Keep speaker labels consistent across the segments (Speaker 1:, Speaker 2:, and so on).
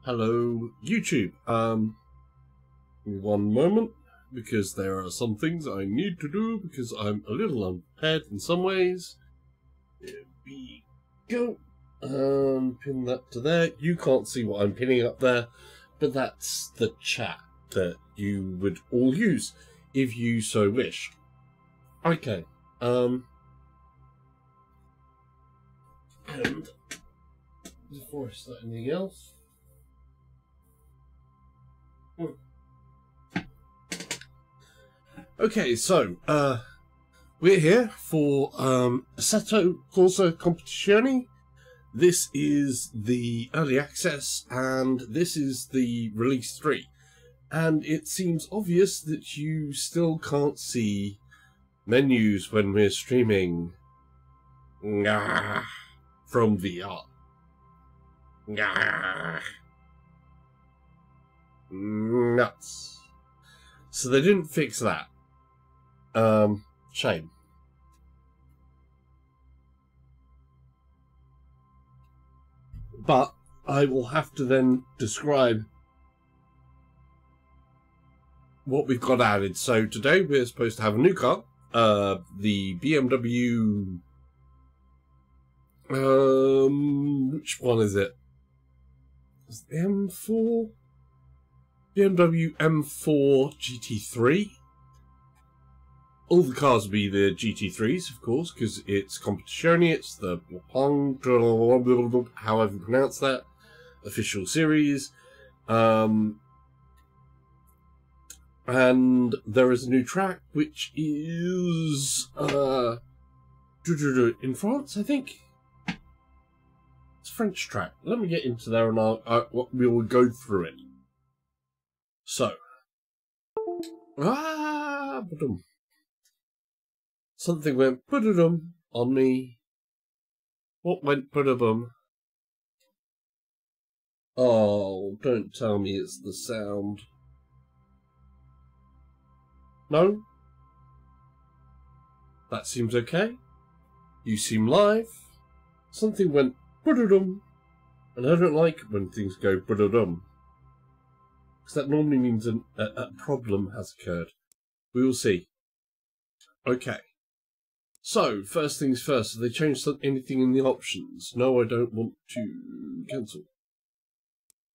Speaker 1: Hello, YouTube. One moment, because there are some things I need to do, because I'm a little unprepared in some ways. Here we go. Pin that to there. You can't see what I'm pinning up there, but that's the chat that you would all use, if you so wish. Okay. And before I start anything else, okay, so we're here for Assetto Corsa Competizione. This is the early access, and this is the release 3. And it seems obvious that you still can't see menus when we're streaming from VR. Nuts. So they didn't fix that. Shame. But I will have to then describe what we've got added. So today we're supposed to have a new car, the BMW. Which one is it? Is it M4? BMW M6 GT3. All the cars will be the GT3s, of course, because it's Competizione, it's the however you pronounce that, official series. And there is a new track, which is in France, I think. It's a French track. Let me get into there and we will go through it. So, something went ba-da-dum on me. What went ba-da-bum? Oh, don't tell me it's the sound. No? That seems okay. You seem live. Something went ba-da-dum. And I don't like when things go ba-da-dum, because that normally means a problem has occurred. We will see. Okay. So, first things first, have they changed anything in the options? No, I don't want to cancel.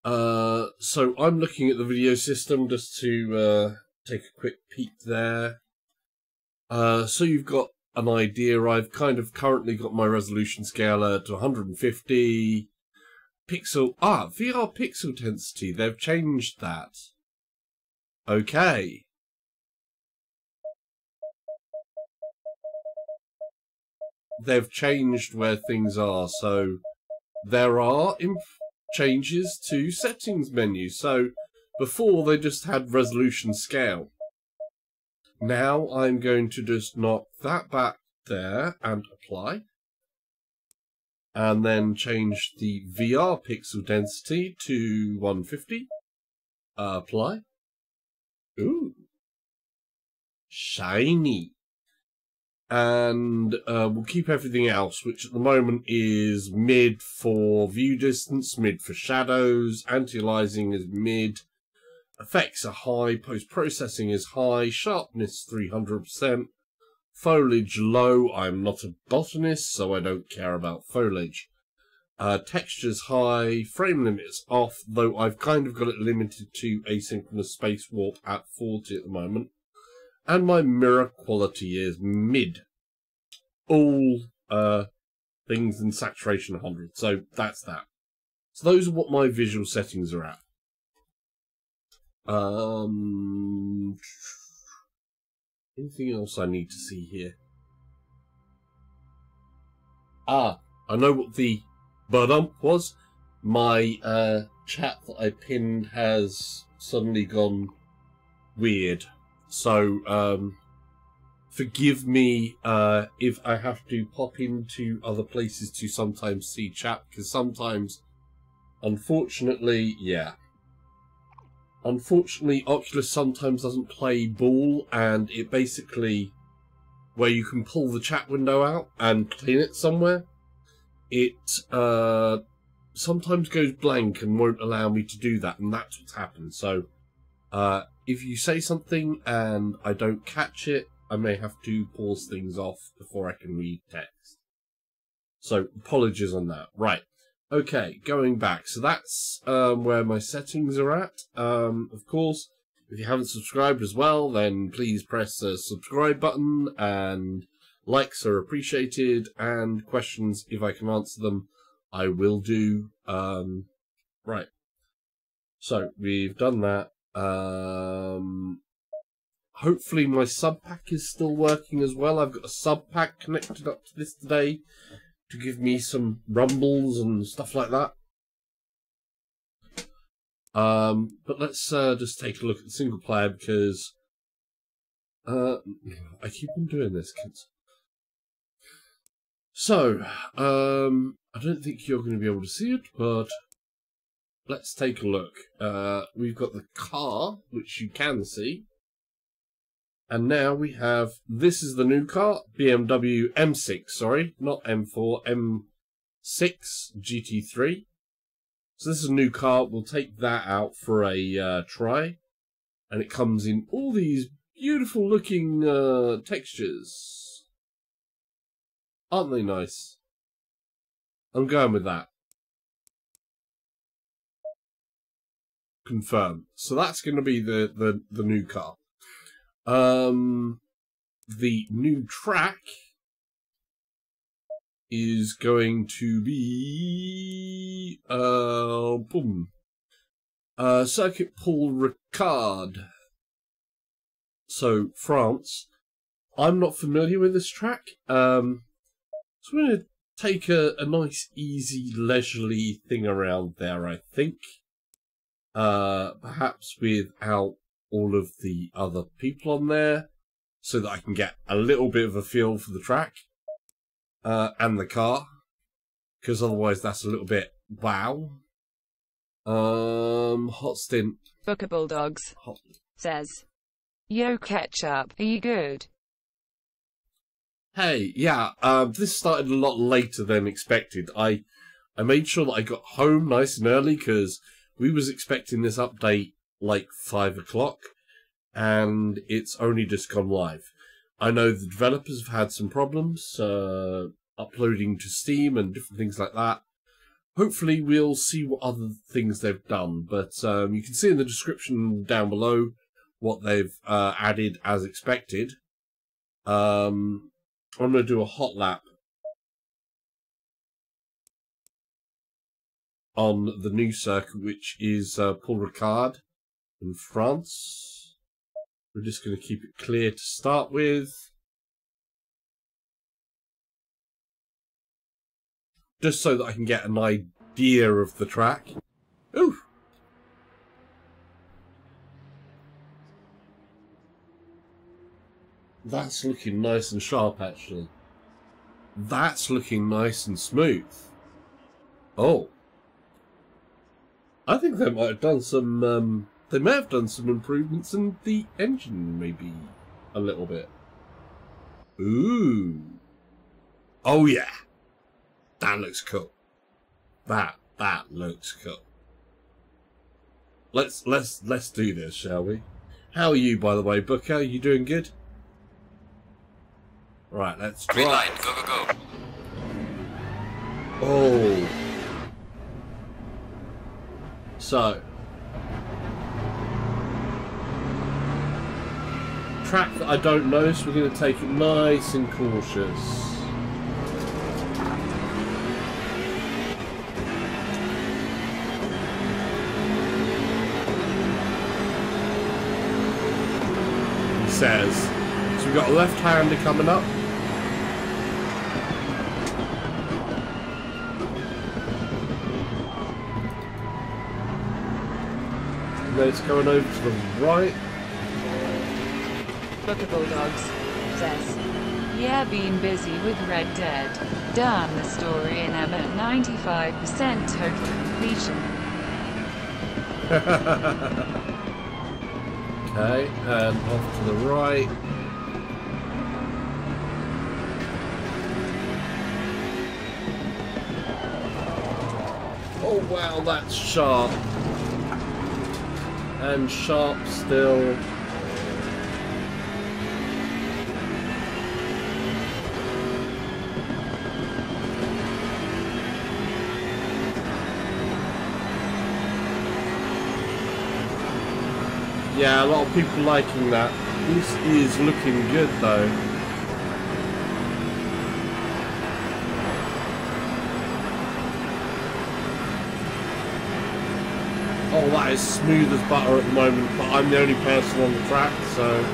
Speaker 1: So I'm looking at the video system just to take a quick peek there. So you've got an idea. I've kind of currently got my resolution scaler to 150 pixel. VR pixel density. They've changed that. Okay. They've changed where things are, so there are changes to settings menu. So before they just had resolution scale. Now I'm going to just knock that back there and apply. And then change the VR pixel density to 150. Apply. Ooh. Shiny. And we'll keep everything else, which at the moment is mid for view distance, mid for shadows, anti-aliasing is mid, effects are high, post-processing is high, sharpness 300%, foliage low. I'm not a botanist, so I don't care about foliage. Textures high, frame limit is off, though I've kind of got it limited to asynchronous space warp at 40 at the moment. And my mirror quality is mid. All things in saturation 100. So that's that. So those are what my visual settings are at. Anything else I need to see here? I know what the ba-dump was. My chat that I pinned has suddenly gone weird. So, forgive me if I have to pop into other places to sometimes see chat, because sometimes, unfortunately, Oculus sometimes doesn't play ball, and it basically, where you can pull the chat window out and clean it somewhere, it sometimes goes blank and won't allow me to do that, and that's what's happened. So if you say something and I don't catch it, I may have to pause things off before I can read text. So apologies on that. Right. Okay, going back. So that's where my settings are at. Of course, if you haven't subscribed as well, then please press the subscribe button, and likes are appreciated, and questions, if I can answer them, I will do. Right. So we've done that. Hopefully my sub pack is still working as well. I've got a sub pack connected up to this today to give me some rumbles and stuff like that. But let's just take a look at the single player, because I keep on doing this, kids. So, I don't think you're going to be able to see it, but let's take a look. We've got the car, which you can see. And now we have, this is the new car, BMW M6, sorry, not M4, M6 GT3. So this is a new car. We'll take that out for a try. And it comes in all these beautiful looking textures. Aren't they nice? I'm going with that. Confirm. So that's going to be the new car. The new track is going to be Circuit Paul Ricard. So France. I'm not familiar with this track. So I'm going to take a nice, easy, leisurely thing around there, I think. Perhaps without all of the other people on there, so that I can get a little bit of a feel for the track and the car, because otherwise that's a little bit wow. Hot stint.
Speaker 2: Booker Bulldogs says, "Yo, Ketchup, are you good?"
Speaker 1: Hey, yeah. This started a lot later than expected. I made sure that I got home nice and early, because we was expecting this update like 5 o'clock, and it's only just gone live. I know the developers have had some problems uploading to Steam and different things like that. Hopefully we'll see what other things they've done, but you can see in the description down below what they've added as expected. I'm going to do a hot lap on the new circuit, which is Paul Ricard in France. We're just going to keep it clear to start with. Just so that I can get an idea of the track. Ooh! That's looking nice and sharp, actually. That's looking nice and smooth. Oh. I think they might have done some, they may have done some improvements in the engine, maybe a little bit. Ooh. Oh yeah. That looks cool. That looks cool. Let's do this, shall we? How are you, by the way, Booker? You doing good? Right, let's try.
Speaker 3: Green light, go, go, go.
Speaker 1: Oh. So, track that I don't know, so we're going to take it nice and cautious. He says. So we've got a left-hander coming up. Then it's going over to the right.
Speaker 2: Booker Bulldogs says, "Yeah, been busy with Red Dead. Done the story and I'm at 95% total completion."
Speaker 1: Okay, and off to the right. Oh wow, that's sharp. And sharp still. Yeah, a lot of people liking that. This is looking good though. Oh, that is smooth as butter at the moment, but I'm the only person on the track, so...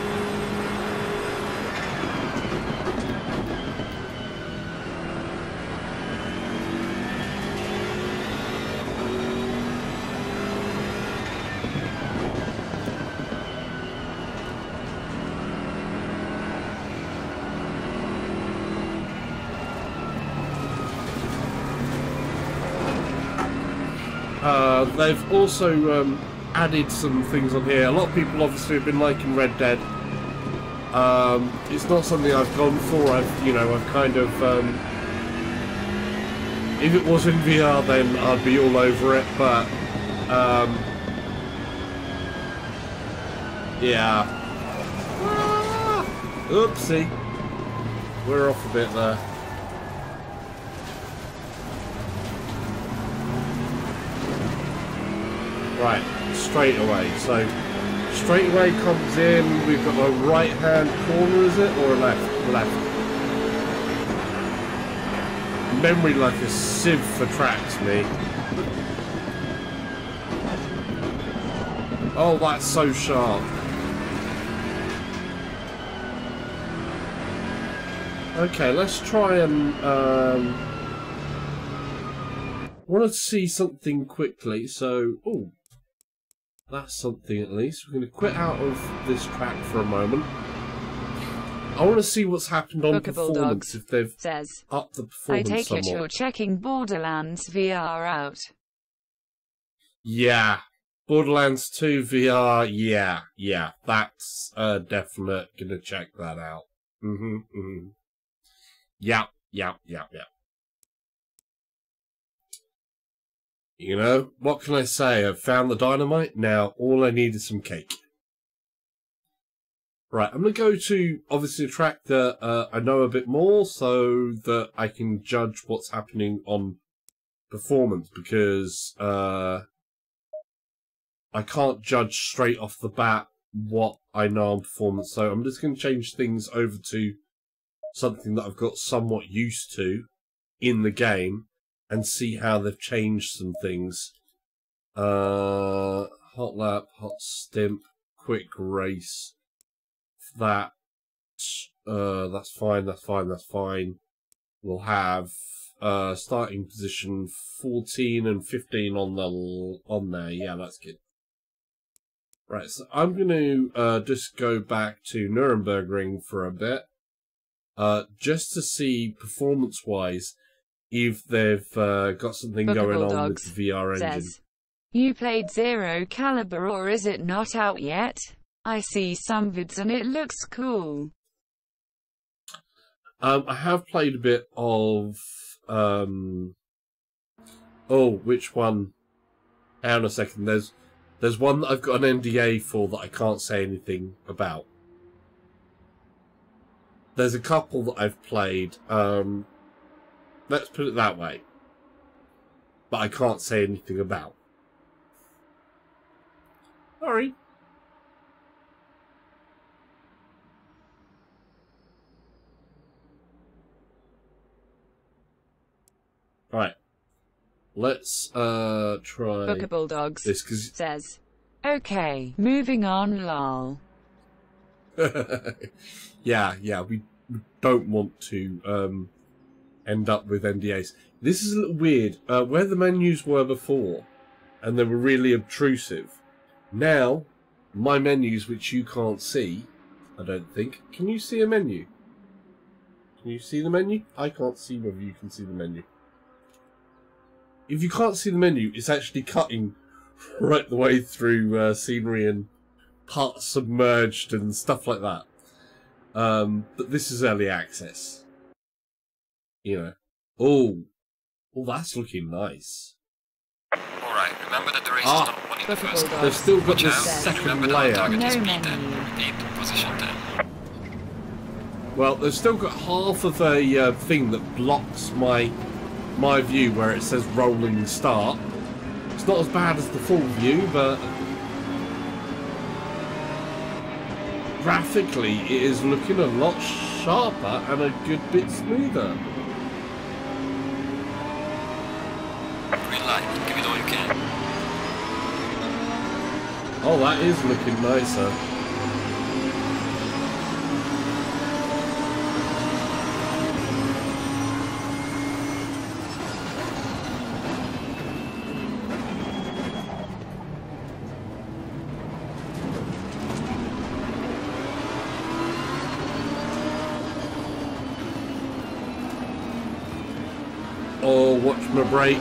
Speaker 1: they've also added some things on here. A lot of people obviously have been liking Red Dead. It's not something I've gone for. I've kind of... if it was in VR, then I'd be all over it, but... yeah. Ah, oopsie. We're off a bit there. Right, straight away. So, straight away comes in. We've got a right-hand corner, is it, or a left? Left. Memory like a sieve for tracks, me. Oh, that's so sharp. Okay, let's try and. Want to see something quickly, so. Oh. That's something at least. We're going to quit out of this track for a moment. I want to see what's happened on performance, if they've upped the performance
Speaker 2: I take
Speaker 1: somewhat.
Speaker 2: it you're checking Borderlands VR out.
Speaker 1: Yeah. Borderlands 2 VR, yeah. That's definite. Gonna check that out. Yeah. You know, what can I say? I've found the dynamite. Now, all I need is some cake. Right, I'm going to go to, obviously, a track that I know a bit more so that I can judge what's happening on performance, because I can't judge straight off the bat what I know on performance. So I'm just going to change things over to something that I've got somewhat used to in the game, and see how they've changed some things. Hot lap, hot stimp, quick race. That's fine. We'll have starting position 14 and 15 on there. Yeah, that's good. Right, so I'm going to just go back to Nürburgring for a bit, just to see performance-wise if they've got something going on with the VR engine.
Speaker 2: You played Zero Caliber, or is it not out yet? I see some vids and it looks cool.
Speaker 1: I have played a bit of... oh, which one? Hang on a second. There's one that I've got an NDA for that I can't say anything about. There's a couple that I've played. Let's put it that way. But I can't say anything about. Sorry. Right. Let's try
Speaker 2: Booker Bulldogs
Speaker 1: this, 'cause
Speaker 2: says, okay, moving on, lol.
Speaker 1: yeah, we don't want to end up with NDAs. This is a little weird. Where the menus were before, and they were really obtrusive, now my menus, which you can't see, I don't think. Can you see a menu? Can you see the menu? I can't see whether you can see the menu. If you can't see the menu, it's actually cutting right the way through scenery and parts submerged and stuff like that. But this is early access. You know. Oh, that's looking nice.
Speaker 3: Alright, remember that the race is not won in the first lap.
Speaker 1: They've still got
Speaker 3: Watch
Speaker 1: this
Speaker 3: out.
Speaker 1: second
Speaker 3: Remember that
Speaker 1: layer.
Speaker 3: target is
Speaker 2: No
Speaker 3: P10.
Speaker 2: menu.
Speaker 3: Repeat, position 10.
Speaker 1: Well, they've still got half of a thing that blocks my view where it says rolling start. It's not as bad as the full view, but graphically it is looking a lot sharper and a good bit smoother.
Speaker 3: Green light, give it all you can.
Speaker 1: Oh, that is looking nicer. Oh, watch my brake.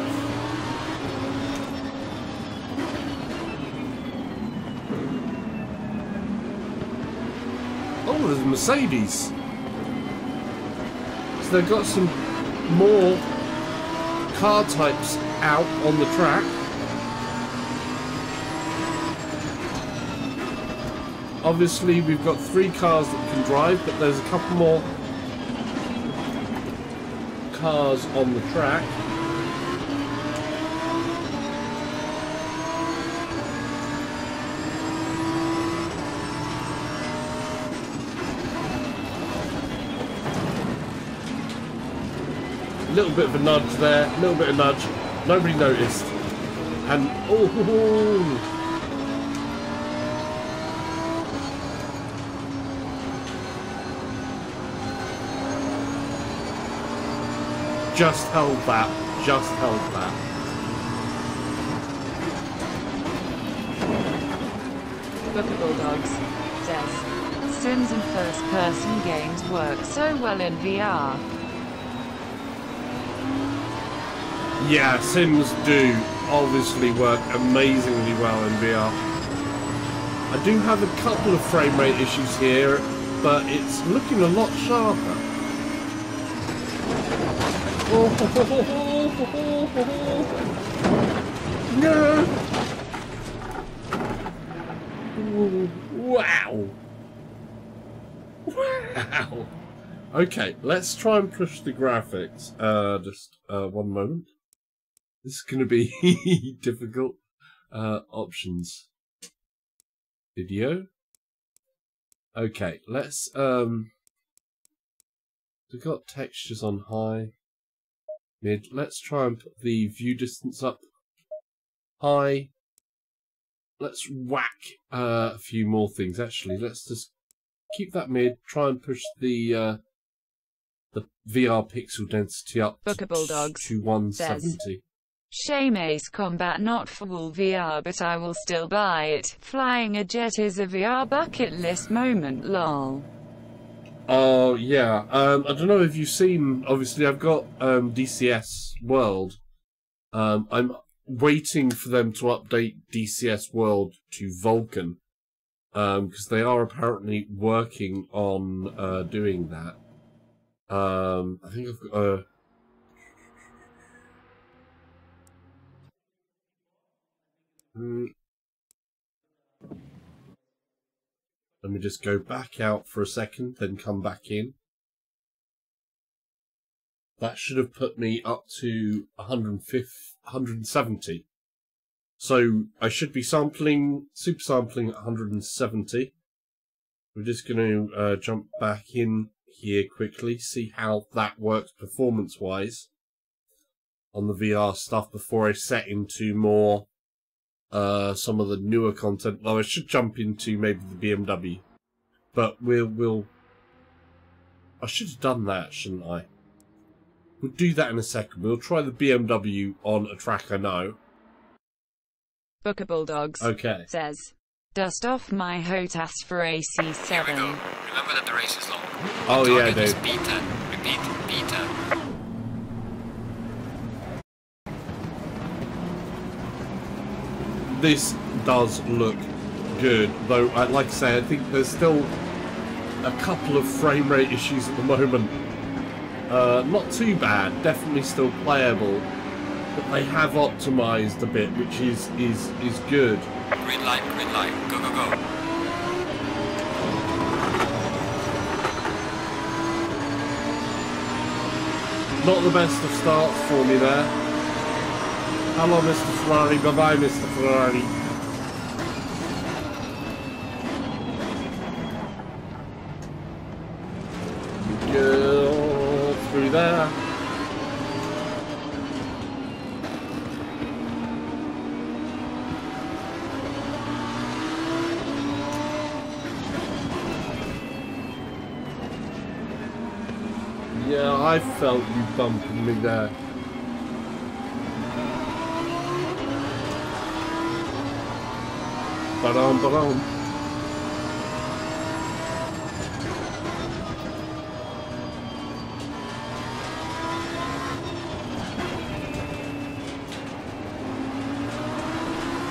Speaker 1: Oh, there's a Mercedes. So they've got some more car types out on the track. Obviously, we've got 3 cars that can drive, but there's a couple more cars on the track. A little bit of a nudge there, a little bit of nudge. Nobody noticed. And oh, just held that. Just held that.
Speaker 2: Book of Bulldogs says, Sims and first-person games work so well in VR.
Speaker 1: Yeah, Sims do obviously work amazingly well in VR. I do have a couple of frame rate issues here, but it's looking a lot sharper. No! Wow! Wow! Okay, let's try and push the graphics. Just one moment. This is going to be difficult. Options. Video. Okay, let's we've got textures on high, mid. Let's try and put the view distance up high. Let's whack a few more things. Actually, let's just keep that mid. Try and push the VR pixel density up
Speaker 2: Book of Bulldogs
Speaker 1: to 170.
Speaker 2: Shame Ace Combat not full VR, but I will still buy it. Flying a jet is a VR bucket list moment, lol.
Speaker 1: Oh, yeah. I don't know if you've seen, obviously I've got DCS World. I'm waiting for them to update DCS World to Vulkan. Because they are apparently working on doing that. I think I've got let me just go back out for a second, then come back in. That should have put me up to 170. So I should be sampling, super sampling at 170. We're just going to jump back in here quickly, see how that works performance-wise on the VR stuff before I set into more some of the newer content. Well, I should jump into maybe the BMW, but we'll. I should have done that, shouldn't I? We'll do that in a second. We'll try the BMW on a track I know.
Speaker 2: Book of Bulldogs says, dust off my HOTAS for AC7.
Speaker 3: Here we go. Remember that the race is long.
Speaker 1: Oh yeah,
Speaker 3: Target is
Speaker 1: dude.
Speaker 3: B10. Repeat, B10.
Speaker 1: This does look good, though. Like I say, I think there's still a couple of frame rate issues at the moment. Not too bad. Definitely still playable. but they have optimized a bit, which is good.
Speaker 3: Green light, go, go, go.
Speaker 1: Not the best of starts for me there. Hello, Mr. Ferrari. Bye-bye, Mr. Ferrari. Go through there. Yeah, I felt you bumping me there. Ba-dum.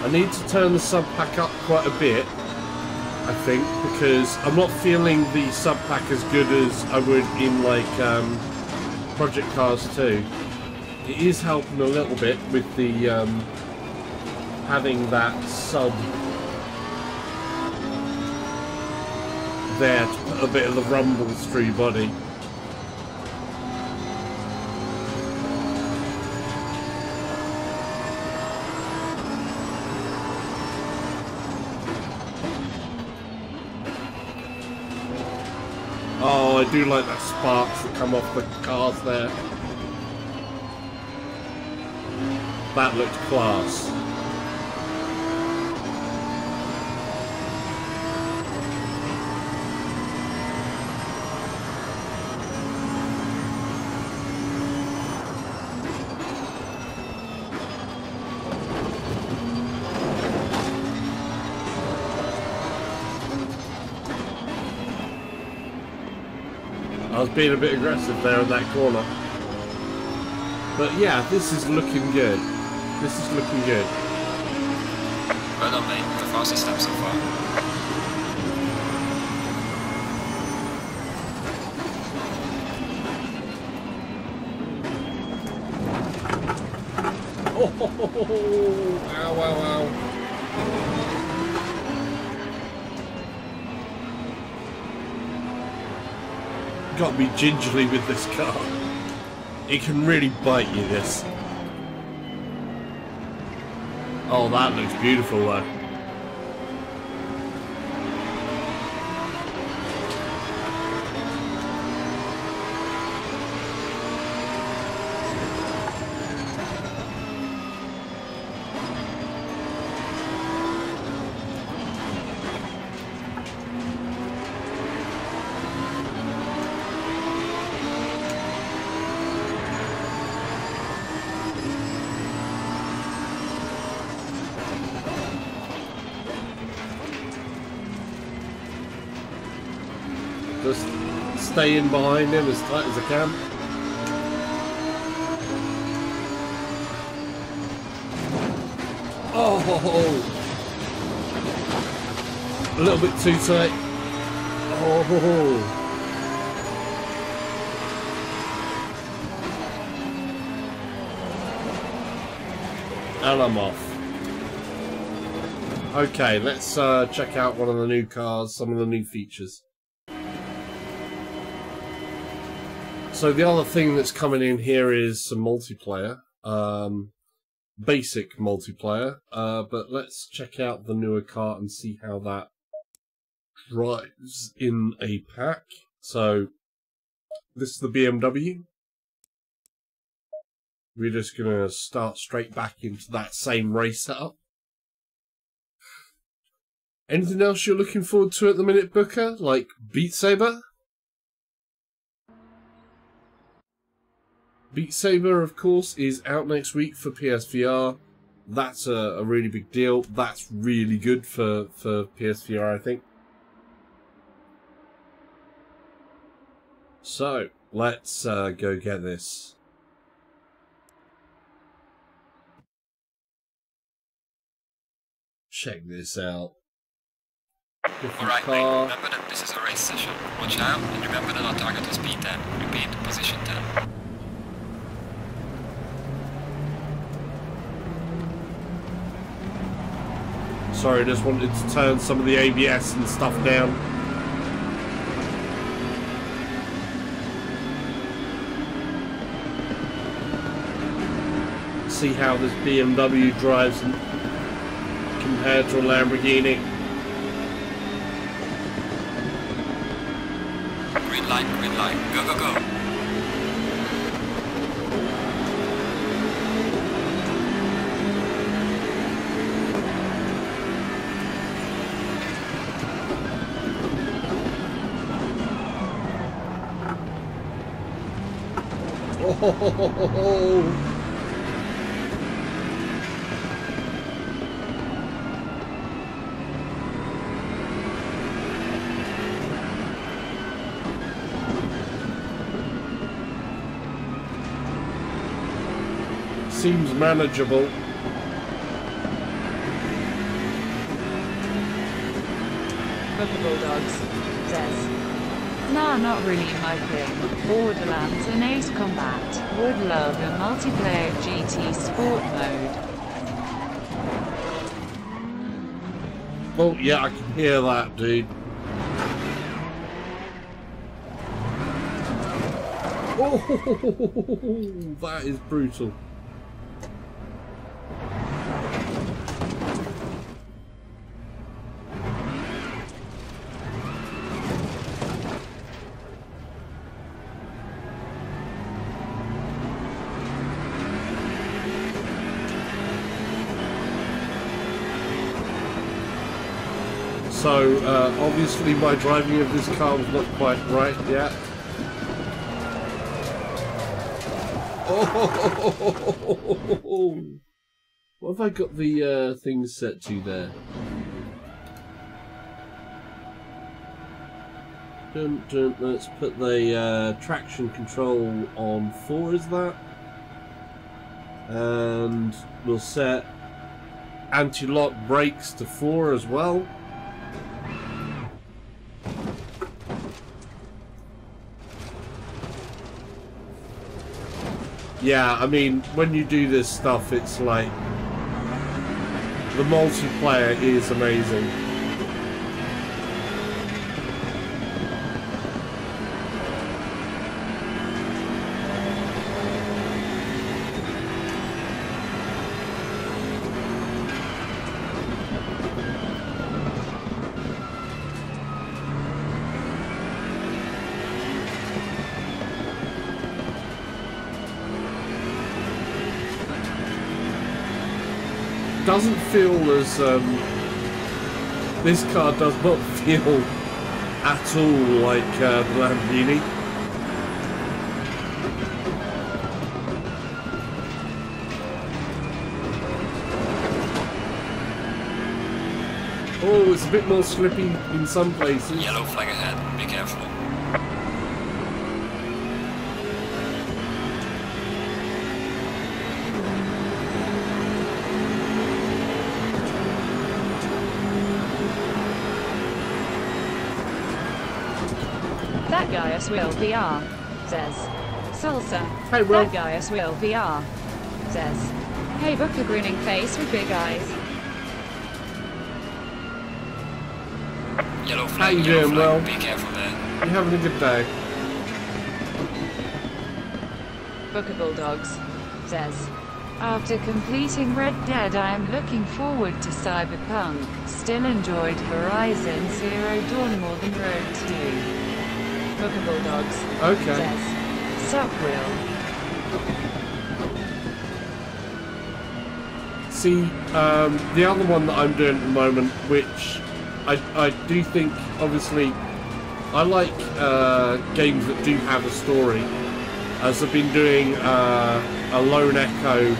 Speaker 1: I need to turn the sub pack up quite a bit, I think, because I'm not feeling the sub pack as good as I would in like Project Cars 2. It is helping a little bit with the having that sub there to put a bit of the rumbles through your body. Oh, I do like that sparks that come off the cars there. That looked class. I was being a bit aggressive there in that corner. But yeah, this is looking good. This is looking good.
Speaker 3: Well done, mate. The fastest step so far.
Speaker 1: Oh, ow, ow, ow. Got me gingerly with this car. It can really bite you, this. Oh, that looks beautiful though. Just stay in behind him as tight as I can. Oh, a little bit too tight. Oh, and I'm off. Okay, let's check out one of the new cars, some of the new features. So the other thing that's coming in here is some multiplayer, basic multiplayer, but let's check out the newer car and see how that drives in a pack. So this is the BMW. We're just going to start straight back into that same race setup. Anything else you're looking forward to at the minute, Booker? Like Beat Saber? Beat Saber, of course, is out next week for PSVR. That's a really big deal. That's really good for PSVR, I think. So, let's go get this. Check this out.
Speaker 3: Alright, mate, remember that this is a race session. Watch out, and remember that our target is P10. Repeat, position 10.
Speaker 1: Sorry, I just wanted to turn some of the ABS and stuff down. See how this BMW drives compared to a Lamborghini.
Speaker 3: Green light, go, go, go.
Speaker 1: Oh. Seems manageable.
Speaker 2: Bulldogs says, nah, not really my thing. Borderlands and Ace Combat. Would love a multiplayer GT Sport mode.
Speaker 1: Oh yeah, I can hear that, dude. Oh, that is brutal. So, obviously my driving of this car was not quite right yet. Oh! What have I got the things set to there? Let's put the traction control on 4, is that? And we'll set anti-lock brakes to 4 as well. Yeah, I mean, when you do this stuff, it's like, the multiplayer is amazing. Doesn't feel as this car does not feel at all like the Lamborghini. Oh, it's a bit more slippy in some places.
Speaker 3: Yellow flag ahead, be careful.
Speaker 2: That guy Will VR says, Salsa.
Speaker 1: Hey, Will.
Speaker 2: That guy Will VR says, hey, book a grinning face with big eyes.
Speaker 3: Yellow flag,
Speaker 1: How you doing, Will?
Speaker 3: Be careful there.
Speaker 1: You having a good day?
Speaker 2: Booker Bulldogs says, after completing Red Dead I am looking forward to Cyberpunk. Still enjoyed Horizon Zero Dawn more than Road 2. Booker Bulldogs says, sup Will.
Speaker 1: See, the other one that I'm doing at the moment, which I do think, obviously, I like games that do have a story. As I've been doing a Lone Echo,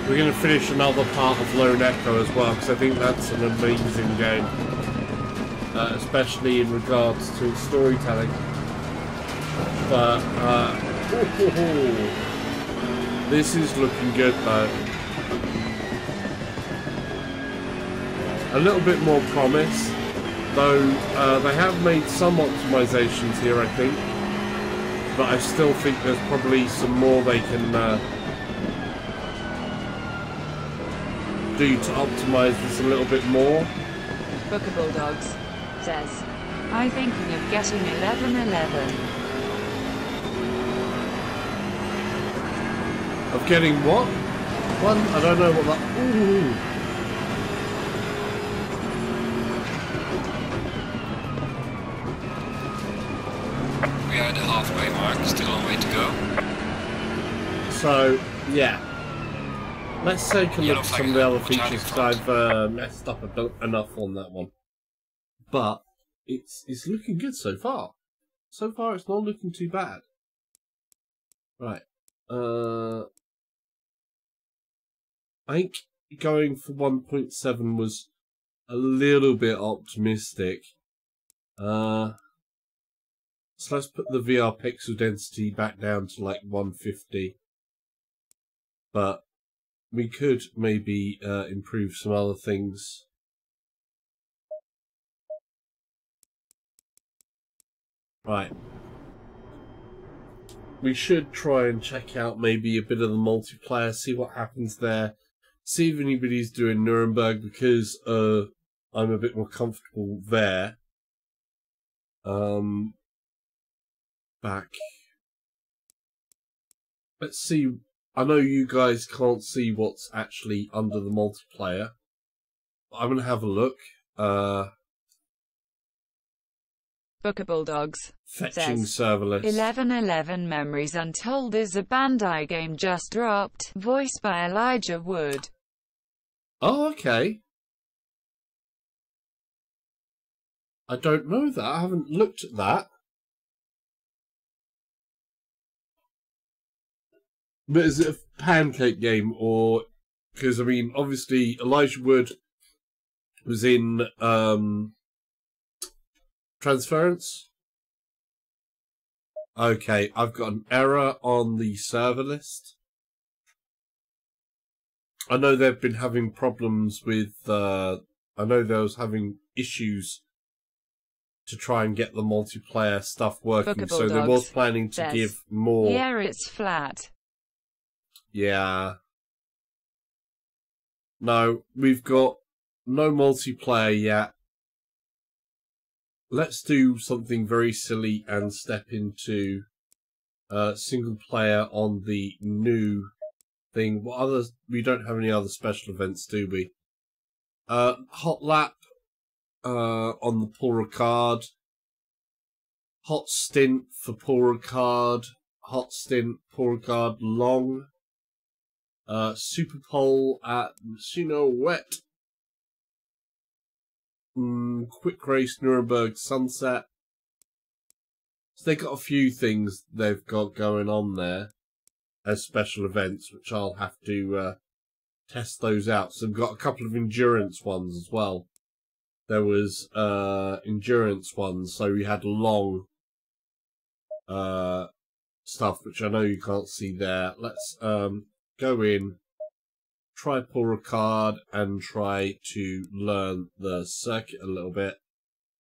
Speaker 1: we're going to finish another part of Lone Echo as well, because I think that's an amazing game, especially in regards to storytelling. But this is looking good though. A little bit more promise, though they have made some optimizations here, I think. But I still think there's probably some more they can do to optimize this a little bit more?
Speaker 2: Booker Bulldogs says, I'm thinking of getting 1111.
Speaker 1: Of getting what? One? I don't know what that... Ooh.
Speaker 3: We are at the halfway mark, still a long way to go.
Speaker 1: So, yeah. Let's take a look at some of the other features because I've messed up enough on that one. But it's looking good so far. So far, it's not looking too bad. Right. I think going for 1.7 was a little bit optimistic. So let's put the VR pixel density back down to like 150. But we could maybe improve some other things. Right. We should try and check out maybe a bit of the multiplayer, see what happens there. See if anybody's doing Nuremberg, because I'm a bit more comfortable there. Back. Let's see. I know you guys can't see what's actually under the multiplayer. I'm going to have a look.
Speaker 2: Booker Bulldogs
Speaker 1: Fetching
Speaker 2: says,
Speaker 1: server list.
Speaker 2: 1111 Memories Untold is a Bandai game just dropped, voiced by Elijah Wood.
Speaker 1: Oh, okay. I don't know that. I haven't looked at that. But is it a pancake game, or... Because, I mean, obviously, Elijah Wood was in Transference. Okay, I've got an error on the server list. I know they've been having problems with... I know they was having issues to try and get the multiplayer stuff working, so they was planning to give more...
Speaker 2: Yeah, it's flat.
Speaker 1: Yeah. No, we've got no multiplayer yet. Let's do something very silly and step into single player on the new thing. What others? We don't have any other special events, do we? Hot lap on the Paul Ricard. Hot stint for Paul Ricard. Hot stint Paul Ricard long. Super pole at Bassano Wet. Quick race Nuremberg Sunset. So they got a few things they've got going on there as special events, which I'll have to test those out. So they've got a couple of endurance ones as well. There was endurance ones, so we had long stuff, which I know you can't see there. Let's go in, try Paul Ricard, and try to learn the circuit a little bit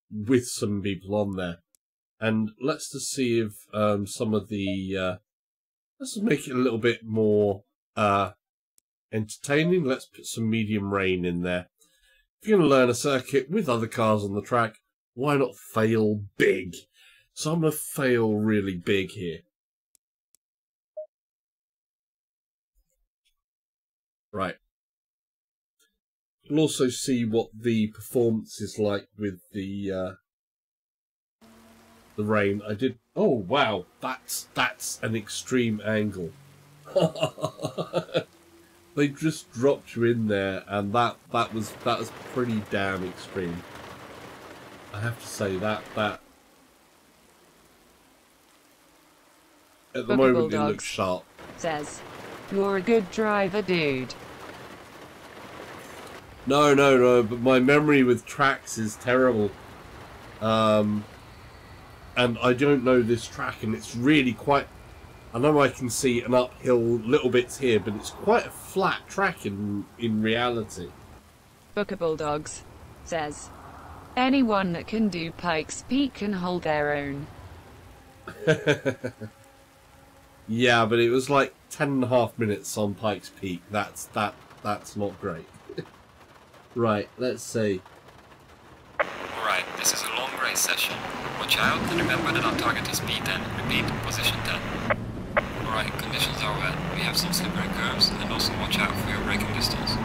Speaker 1: with some people on there. And let's just see if some of the... let's just make it a little bit more entertaining. Let's put some medium rain in there. If you're going to learn a circuit with other cars on the track, why not fail big? So I'm going to fail really big here. Right. We'll also see what the performance is like with the rain. I did. Oh wow, that's an extreme angle. They just dropped you in there, and that was pretty damn extreme. I have to say that at the moment it looks sharp.
Speaker 2: Says, you're a good driver, dude.
Speaker 1: No, but my memory with tracks is terrible. And I don't know this track, and it's really quite... I know I can see an uphill little bits here, but it's quite a flat track in reality.
Speaker 2: Booker Bulldogs says, anyone that can do Pikes Peak can hold their own.
Speaker 1: Yeah, but it was like 10.5 minutes on Pikes Peak. That's not great. Right, let's see.
Speaker 3: Alright, this is a long race session. Watch out and remember that our target is P10. Repeat, position 10. Alright, conditions are wet. We have some slippery curves and also watch out for your braking distance.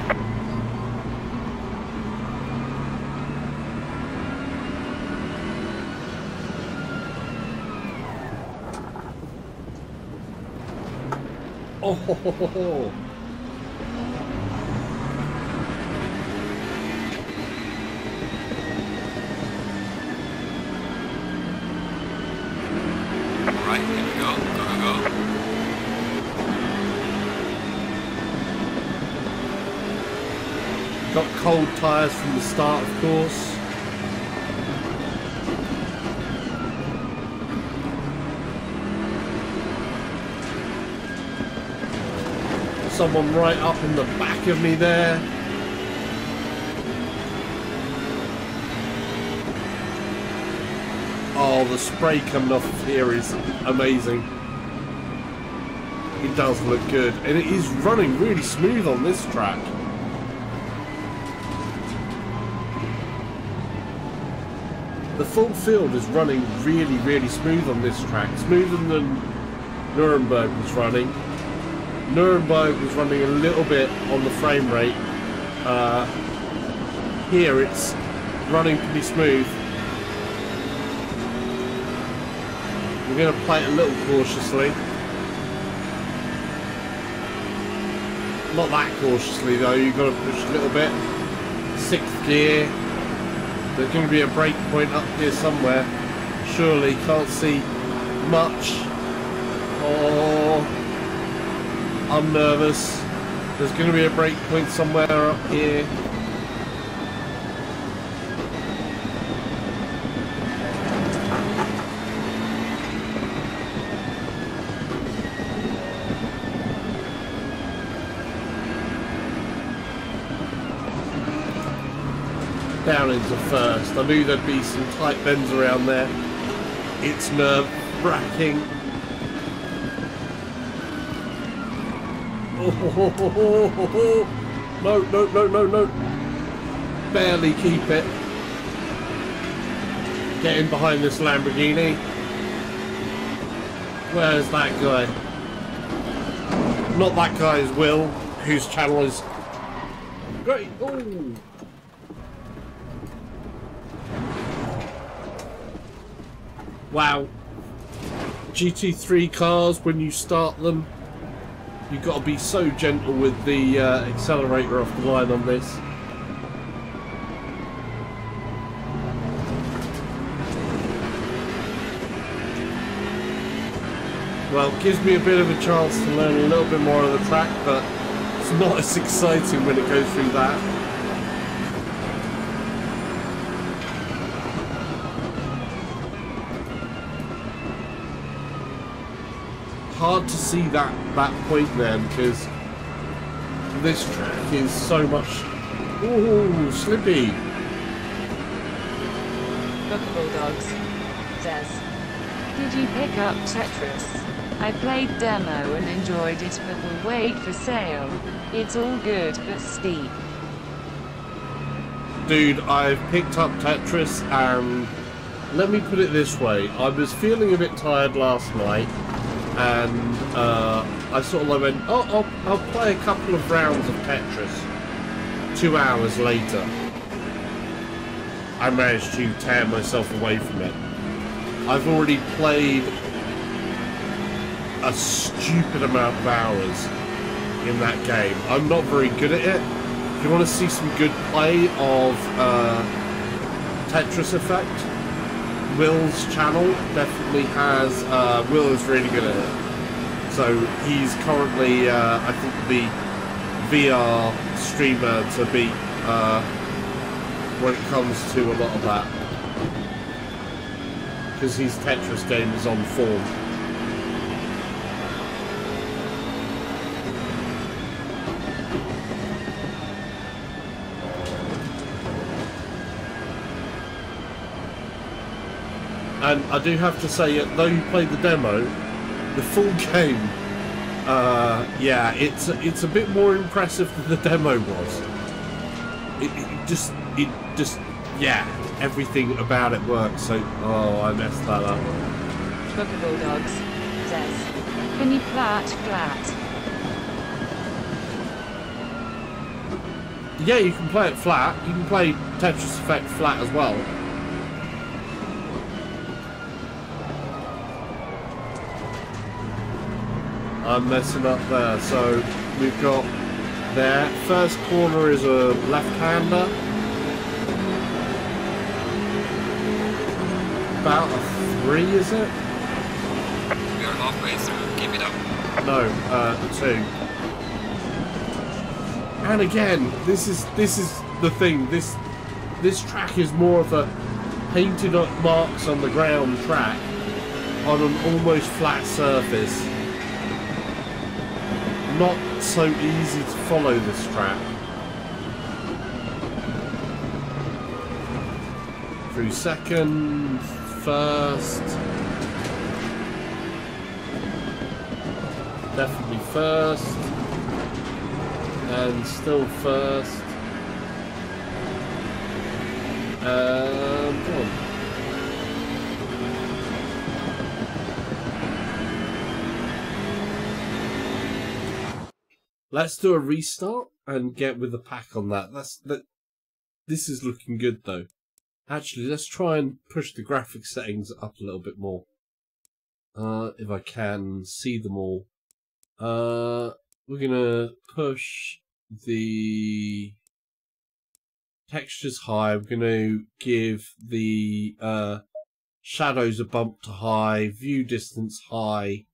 Speaker 1: Oh ho ho ho ho.
Speaker 3: Alright, here we go. Go, go, go.
Speaker 1: Got cold tyres from the start, of course. Someone right up in the back of me there. Oh, the spray coming off of here is amazing. It does look good, and it is running really smooth on this track. The full field is running really, really smooth on this track, smoother than Nuremberg was running. Nuremberg was running a little bit on the frame rate. Here it's running pretty smooth. We're going to play it a little cautiously. Not that cautiously though, you've got to push a little bit. 6th gear. There's going to be a brake point up here somewhere. Surely, can't see much. Oh, I'm nervous. There's going to be a brake point somewhere up here. Down into first. I knew there'd be some tight bends around there. It's nerve-wracking. Oh, no, no, no, no, no. Barely keep it. Getting behind this Lamborghini. Where's that guy? Not that guy's Will, whose channel is great. Oh. Wow. GT3 cars, when you start them, you've got to be so gentle with the accelerator off the line on this. Well, it gives me a bit of a chance to learn a little bit more of the track, but it's not as exciting when it goes through that. Hard to see that point then, because this track is so much. Ooh, slippy.
Speaker 2: Bookable Dogs says, did you pick up Tetris? I played demo and enjoyed it, but will wait for sale. It's all good but steep.
Speaker 1: Dude, I've picked up Tetris, and let me put it this way, I was feeling a bit tired last night. And I sort of went, oh, I'll play a couple of rounds of Tetris. 2 hours later, I managed to tear myself away from it. I've already played a stupid amount of hours in that game. I'm not very good at it. If you want to see some good play of Tetris Effect, Will's channel definitely has. Will is really good at it. So he's currently, I think, the VR streamer to beat when it comes to a lot of that. Because his Tetris game is on form. And I do have to say, though you played the demo, the full game, yeah, it's a bit more impressive than the demo was. it just, yeah, everything about it works. So, oh, I messed that up.
Speaker 2: Bookable Dogs says, can you flat?
Speaker 1: Yeah, you can play it flat. You can play Tetris Effect flat as well. I'm messing up there. So we've got there. First corner is a left-hander. About a 3, is it?
Speaker 3: We are halfway through. Keep it up.
Speaker 1: No, a 2. And again, this is the thing. This track is more of a painted up marks on the ground track on an almost flat surface. Not so easy to follow this track. Through second, first. Definitely first. And still first. Come on. Let's do a restart and get with the pack on that. This is looking good though. Actually, let's try and push the graphics settings up a little bit more. If I can see them all. We're gonna push the textures high. We're gonna give the shadows a bump to high, view distance high.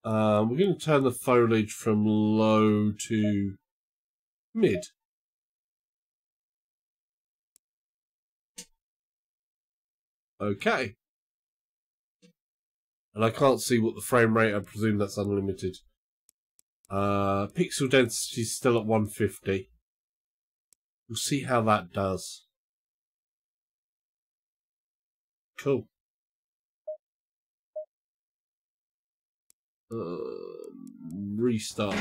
Speaker 1: We're going to turn the foliage from low to mid. Okay. And I can't see what the frame rate, I presume that's unlimited. Pixel density is still at 150. We'll see how that does. Cool. Restart.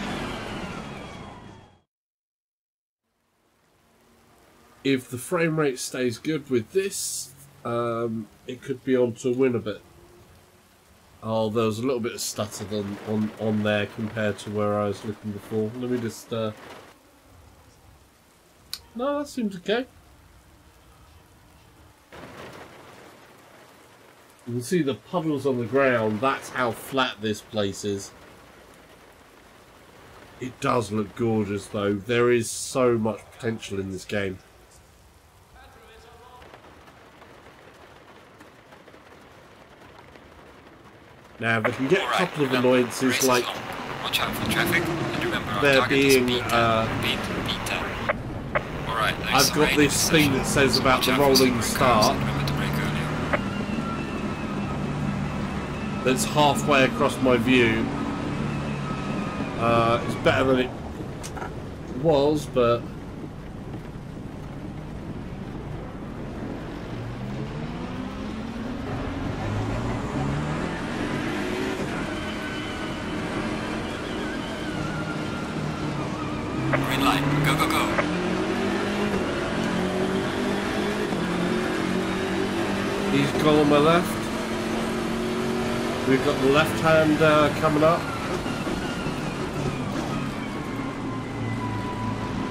Speaker 1: If the frame rate stays good with this, it could be on to win a bit. Oh, there was a little bit of stutter on there compared to where I was looking before. Let me just... No, that seems okay. You can see the puddles on the ground. That's how flat this place is. It does look gorgeous though. There is so much potential in this game. Now, they can get a couple of annoyances like
Speaker 3: watch out for traffic and remember
Speaker 1: there being
Speaker 3: I've
Speaker 1: got this thing that says about the rolling start that's halfway across my view. It's better than it was, but
Speaker 3: green light, go, go, go.
Speaker 1: He's gone on my left. We've got the left hand coming up.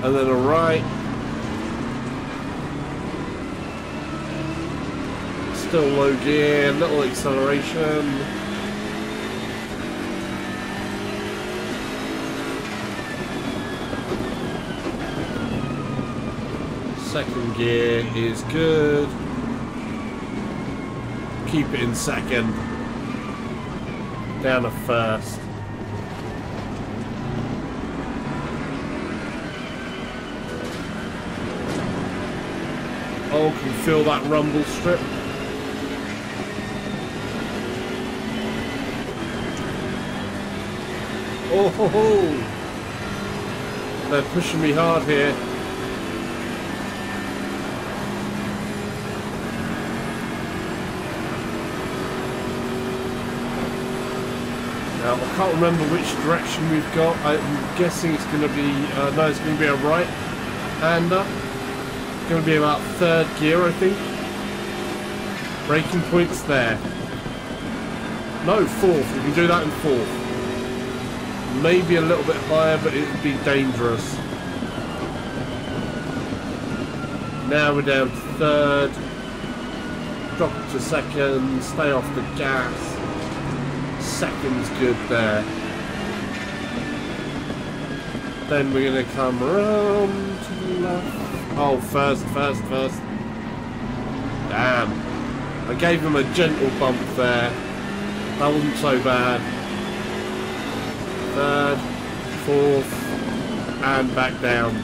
Speaker 1: And then a right. Still low gear, little acceleration. Second gear is good. Keep it in second. Down to first. Oh, can you feel that rumble strip? Oh ho ho! They're pushing me hard here. Now, a can't remember which direction we've got. I'm guessing it's going to be, no, it's going to be a right-hander. It's going to be about third gear, I think. Braking point's there. No, fourth. We can do that in fourth. Maybe a little bit higher, but it would be dangerous. Now we're down to third. Drop it to second. Stay off the gas. Second's good there. Then we're going to come around to the left. Oh, first. Damn. I gave him a gentle bump there. That wasn't so bad. Third, fourth, and back down.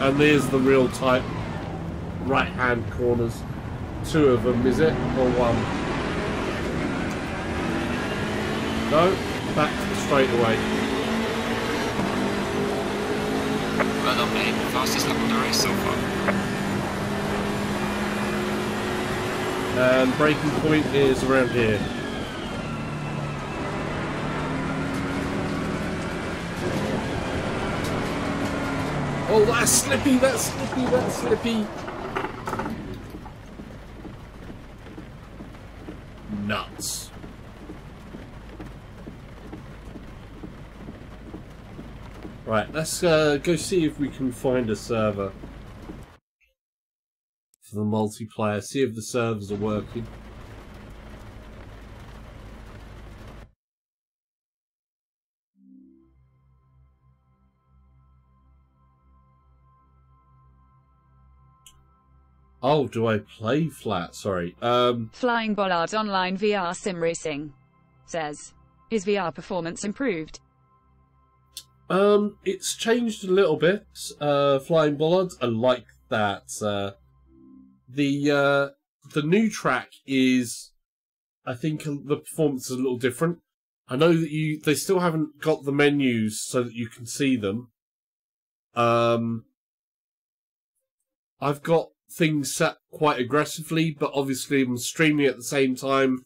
Speaker 1: And there's the real tight right-hand corners. Two of them, is it? Or one? No, back to the straightaway.
Speaker 3: Well done, mate. Fastest lap of the race so far.
Speaker 1: And braking point is around here. Oh, that's slippy, that's slippy, that's slippy. Nuts. Right, let's go see if we can find a server for the multiplayer. See if the servers are working. Oh, do I play flat? Sorry.
Speaker 2: Flying Bollard Online VR Sim Racing says, is VR performance improved?
Speaker 1: It's changed a little bit. Flying Bollards, I like that. The new track is, I think the performance is a little different. I know that they still haven't got the menus so that you can see them. I've got things set quite aggressively, but obviously I'm streaming at the same time,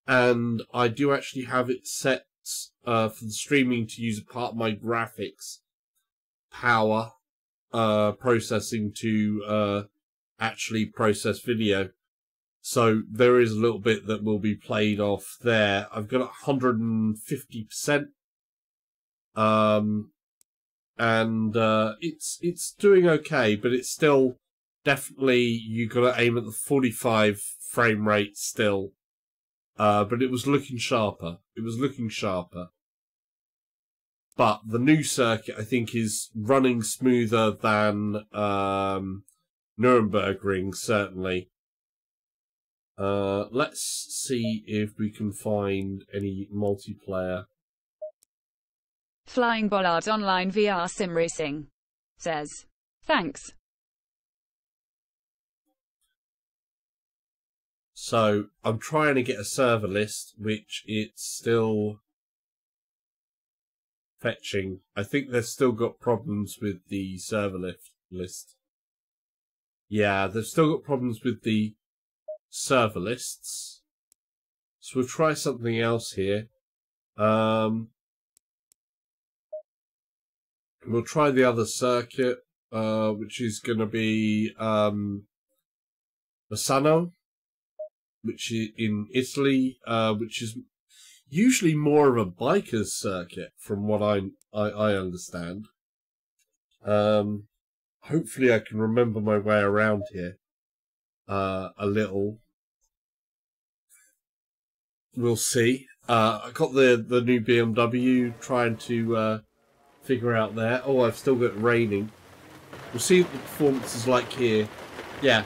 Speaker 1: and I do actually have it set for the streaming to use a part of my graphics power processing to actually process video. So there is a little bit that will be played off there. I've got 150%. And it's doing okay, but it's still definitely, you got to aim at the 45 frame rate still. But it was looking sharper. It was looking sharper. But the new circuit, I think, is running smoother than Nuremberg certainly. Let's see if we can find any multiplayer.
Speaker 2: Flying Bollard Online VR Sim Racing says, thanks.
Speaker 1: So, I'm trying to get a server list, which it's still fetching. I think they've still got problems with the server list. Yeah, they've still got problems with the server lists. So we'll try something else here. We'll try the other circuit, which is going to be Bassano, which is in Italy, which is usually more of a biker's circuit, from what I understand. Hopefully I can remember my way around here a little. We'll see. I got the new BMW, trying to figure out there. Oh, I've still got it raining. We'll see what the performance is like here. Yeah.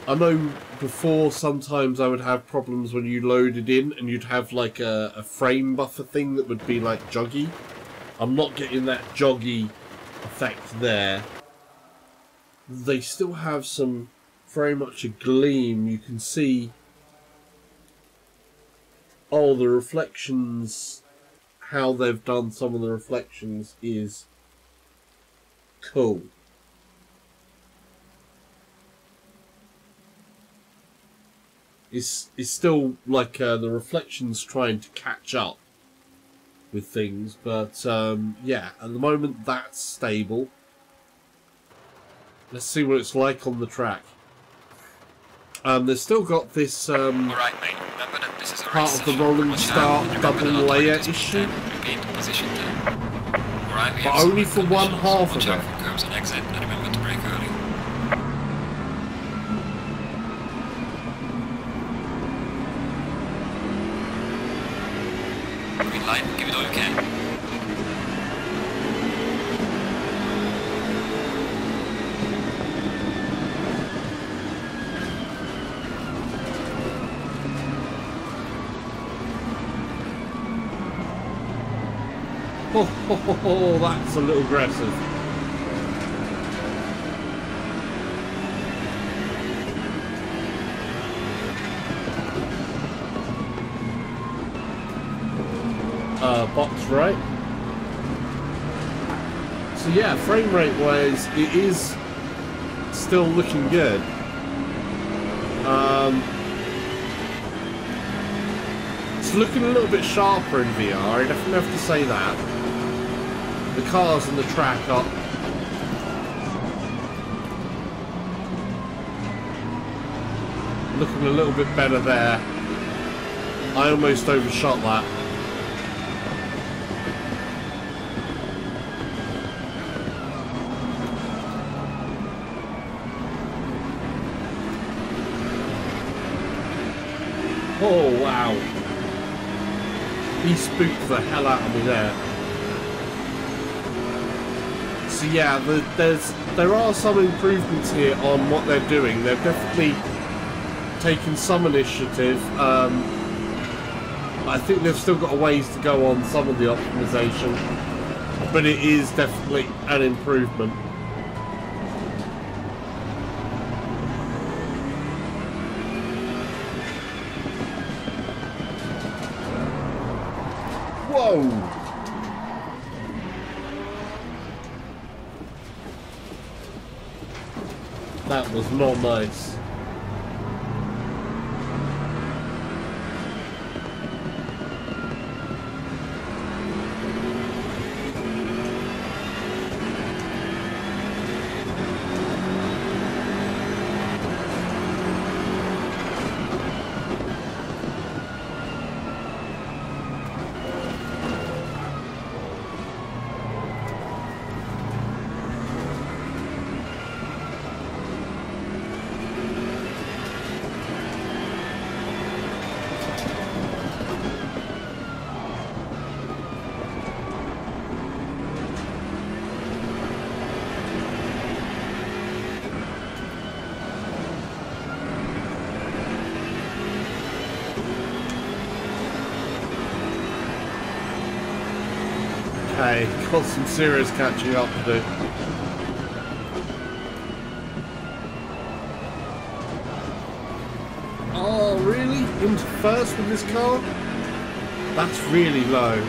Speaker 1: I know before sometimes I would have problems when you loaded in and you'd have like a frame buffer thing that would be like joggy. I'm not getting that joggy effect there. They still have some very much a gleam. You can see, oh, the reflections, how they've done some of the reflections is cool. it's still like the reflection's trying to catch up with things, but yeah, at the moment that's stable. Let's see what it's like on the track. They've still got this
Speaker 3: Alright, mate. Remember that this is a
Speaker 1: part
Speaker 3: race
Speaker 1: of the
Speaker 3: session.
Speaker 1: rolling
Speaker 3: Watch
Speaker 1: start
Speaker 3: out,
Speaker 1: double
Speaker 3: remember that our
Speaker 1: layer
Speaker 3: target is
Speaker 1: issue,
Speaker 3: P10. Repeat, position 10. Alright, we
Speaker 1: but
Speaker 3: have some
Speaker 1: only for one
Speaker 3: conditions.
Speaker 1: half of
Speaker 3: Watch out
Speaker 1: it.
Speaker 3: for curbs and exit, and remember to brake early. Green light, give it all you can.
Speaker 1: Oh, that's a little aggressive. Box right. So yeah, frame rate wise, it is still looking good. It's looking a little bit sharper in VR, I definitely have to say that. The cars and the track are looking a little bit better there. I almost overshot that. Oh wow. He spooked the hell out of me there. So yeah, there are some improvements here on what they're doing. They've definitely taken some initiative. I think they've still got a ways to go on some of the optimization, but it is definitely an improvement. Whoa! That was not nice. Okay, got some serious catching up to do. Oh, really? Into first with this car? That's really low.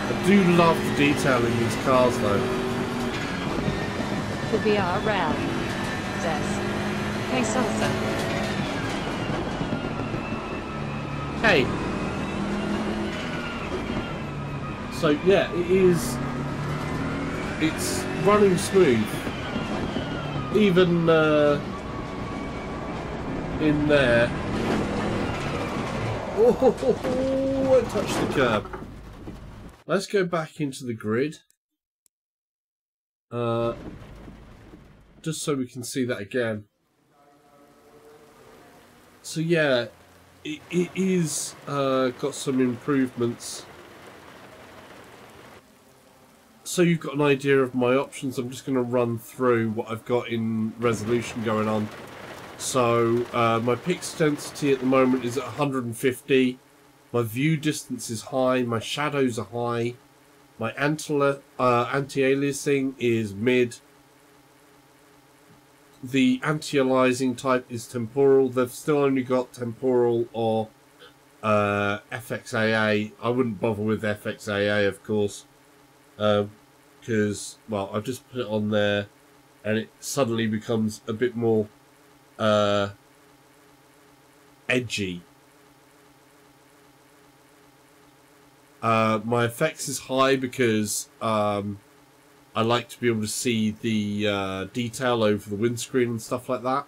Speaker 1: I do love the detail in these cars though.
Speaker 2: The Behavioural says, "Hey Salsa."
Speaker 1: Hey. So yeah, it's running smooth. Even in there. Oh, I touched the curb. Let's go back into the grid. Just so we can see that again. So yeah, it is got some improvements. So you've got an idea of my options. I'm just going to run through what I've got in resolution going on. So my pixel density at the moment is at 150. My view distance is high. My shadows are high. My anti-aliasing is mid. the anti-aliasing type is temporal. They've still only got temporal or FXAA. I wouldn't bother with FXAA, of course, because, well, I've just put it on there and it suddenly becomes a bit more edgy. My effects is high because I like to be able to see the detail over the windscreen and stuff like that.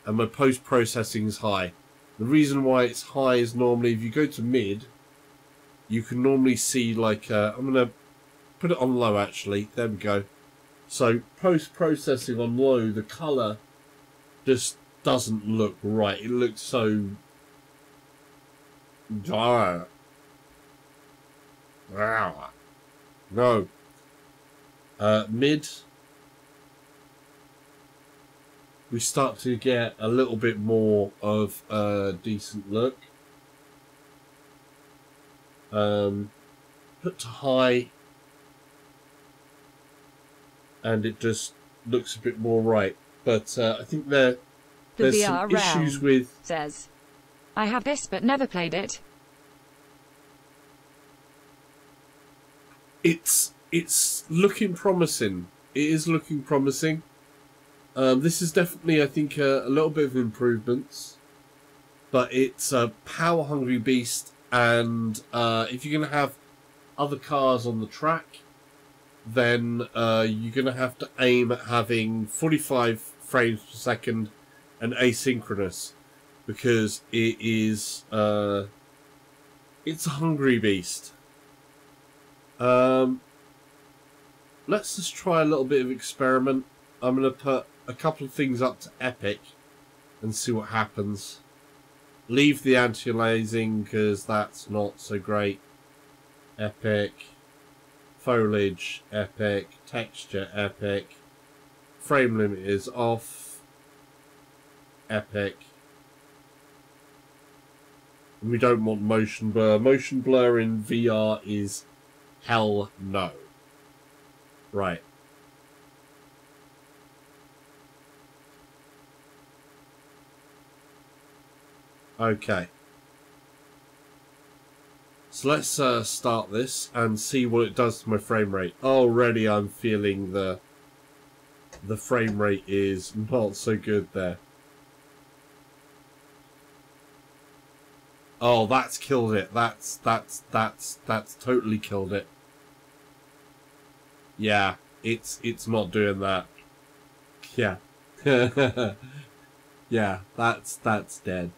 Speaker 1: And my post-processing is high. The reason why it's high is normally if you go to mid, you can normally see like, I'm going to put it on low actually. There we go. So post-processing on low, the colour just doesn't look right. It looks so dark. No. Mid, we start to get a little bit more of a decent look. Put to high, and it just looks a bit more right. But I think there's some issues with...
Speaker 2: Says, I have this but never played it.
Speaker 1: It's looking promising. It is looking promising. This is definitely, I think, a little bit of improvements. But it's a power-hungry beast, and if you're going to have other cars on the track, then you're going to have to aim at having 45 frames per second and asynchronous, because it is it's a hungry beast. Let's just try a little bit of experiment. I'm going to put a couple of things up to epic and see what happens. Leave the anti-aliasing because that's not so great. Epic. Foliage, epic. Texture, epic. Frame limit is off. Epic. And we don't want motion blur. Motion blur in VR is hell no. Right. Okay. So let's start this and see what it does to my frame rate. Already I'm feeling the frame rate is not so good there. Oh, that's killed it. That's totally killed it. Yeah, it's not doing that. Yeah. Yeah, that's dead.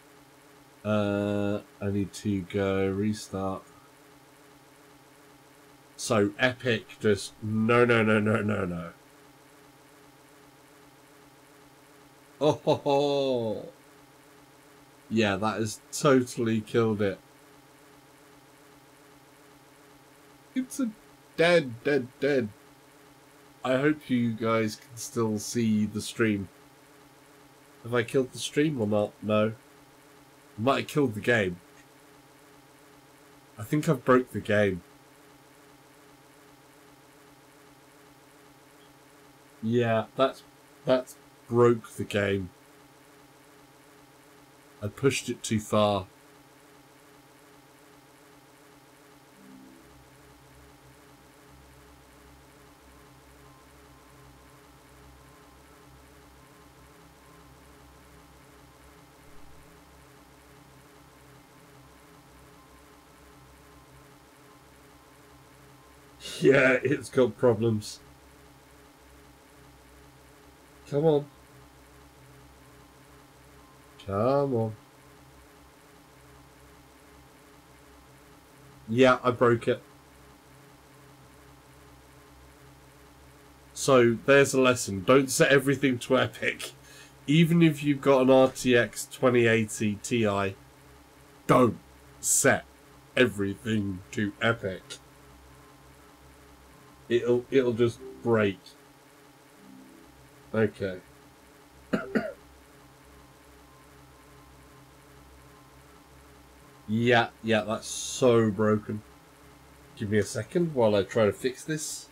Speaker 1: I need to go restart. So epic, just no. Oh ho ho. Yeah, that has totally killed it. It's a dead. I hope you guys can still see the stream. Have I killed the stream or not? No. I might have killed the game. I think I've broke the game. Yeah, that's broke the game. I pushed it too far. Yeah, it's got problems. Come on. Come on. Yeah, I broke it. So, there's a lesson. Don't set everything to epic. Even if you've got an RTX 2080 Ti, don't set everything to epic. It'll just break. Okay. Yeah, that's so broken. Give me a second while I try to fix this.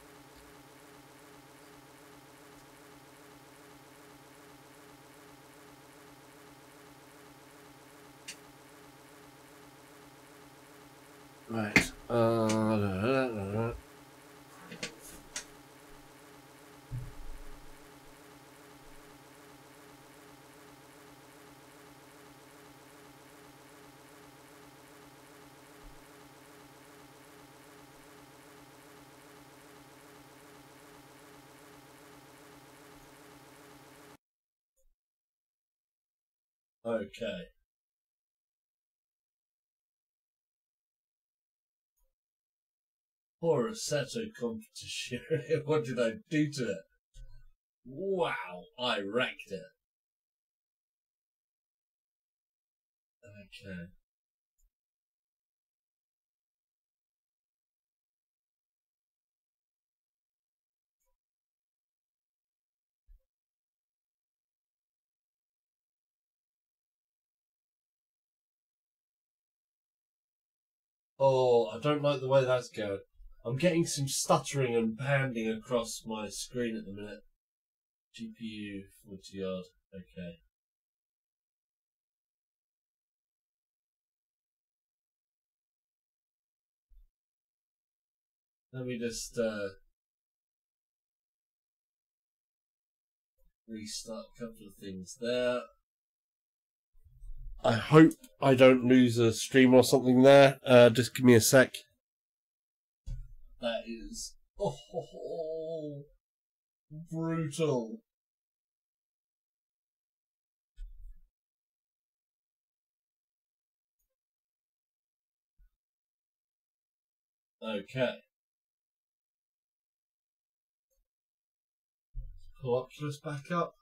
Speaker 1: Right. Okay. Poor Assetto Competition. What did I do to it? Wow, I wrecked it. Okay. Oh, I don't like the way that's going. I'm getting some stuttering and banding across my screen at the minute. GPU 40 odd. Okay. Let me just restart a couple of things there. I hope I don't lose a stream or something there. Just give me a sec. That is brutal. Okay. Pull Oculus back up.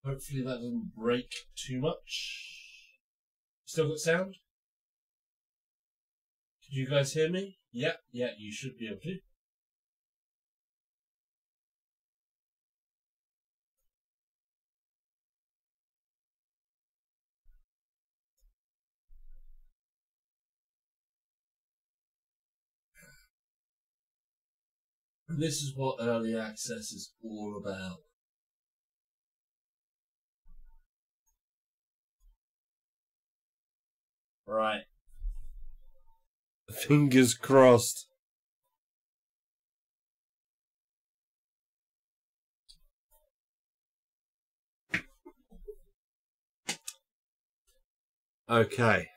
Speaker 1: Hopefully that doesn't break too much. Still got sound? Can you guys hear me? Yeah, you should be able to. And this is what early access is all about. Right. Fingers crossed. Okay.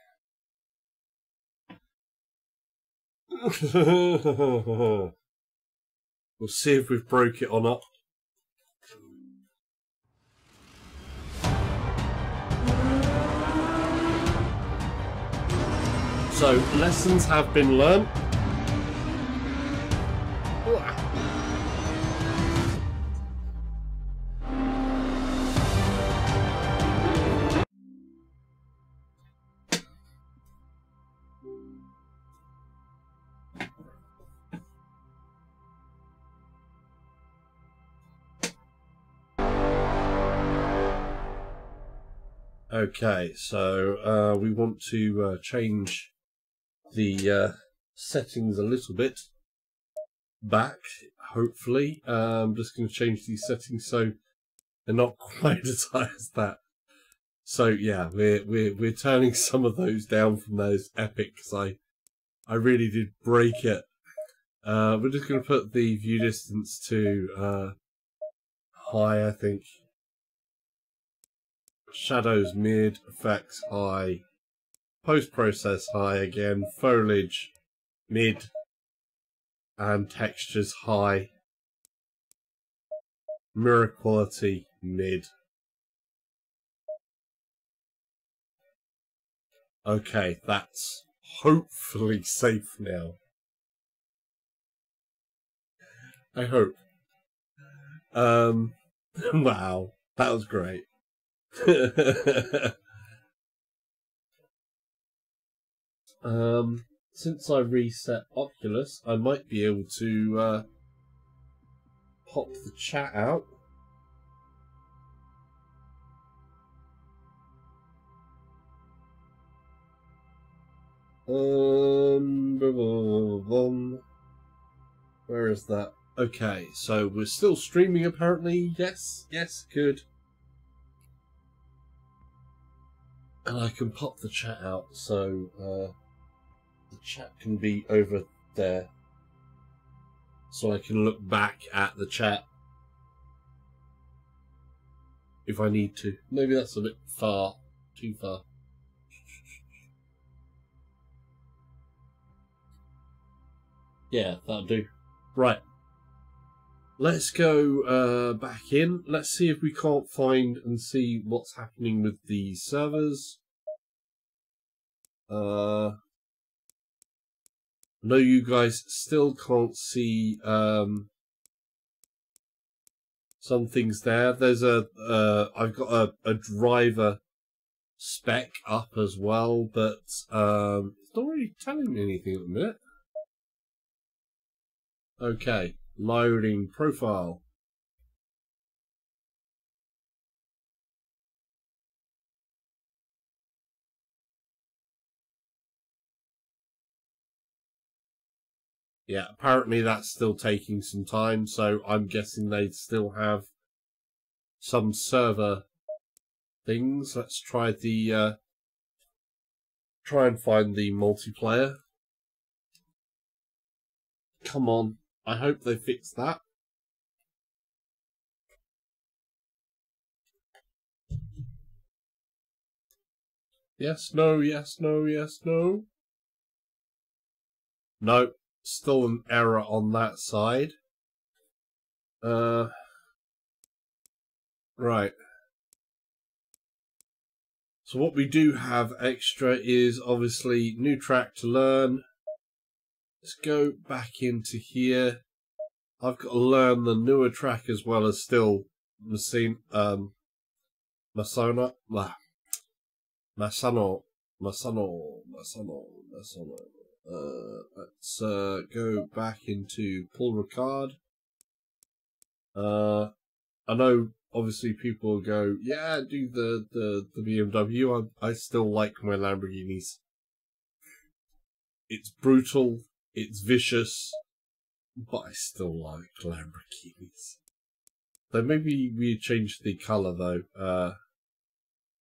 Speaker 1: We'll see if we've broke it or not. So, lessons have been learned. Okay, so we want to change the settings a little bit back, hopefully. I'm just going to change these settings so they're not quite as high as that. So yeah, we're turning some of those down from those epic, because I really did break it. We're just going to put the view distance to high, I think. Shadows mid, effects high, post-process high again, foliage mid, and textures high, mirror quality mid. Okay, that's hopefully safe now. I hope. Wow, that was great. Since I reset Oculus, I might be able to pop the chat out. Where is that? Okay, so we're still streaming apparently. Yes, good. And I can pop the chat out, so the chat can be over there. So I can look back at the chat if I need to. Maybe that's a bit far, too far. Yeah, that'll do. Right. Let's go back in. Let's see if we can't find and see what's happening with the servers. I know you guys still can't see some things there. There's I've got a driver spec up as well, but it's not really telling me anything at the minute. Okay, loading profile. Yeah, apparently that's still taking some time, so I'm guessing they still have some server things. Let's try the try and find the multiplayer. Come on, I hope they fix that. Yes, no, yes, no, yes, no. No, still an error on that side. Right. So what we do have extra is obviously new track to learn. Let's go back into here. I've got to learn the newer track as well as still Bassano. Let's go back into pull Ricard. I know obviously people will go, yeah, do the BMW. I still like my Lamborghinis. It's brutal, it's vicious, but I still like Lamborghinis. So maybe we change the colour though.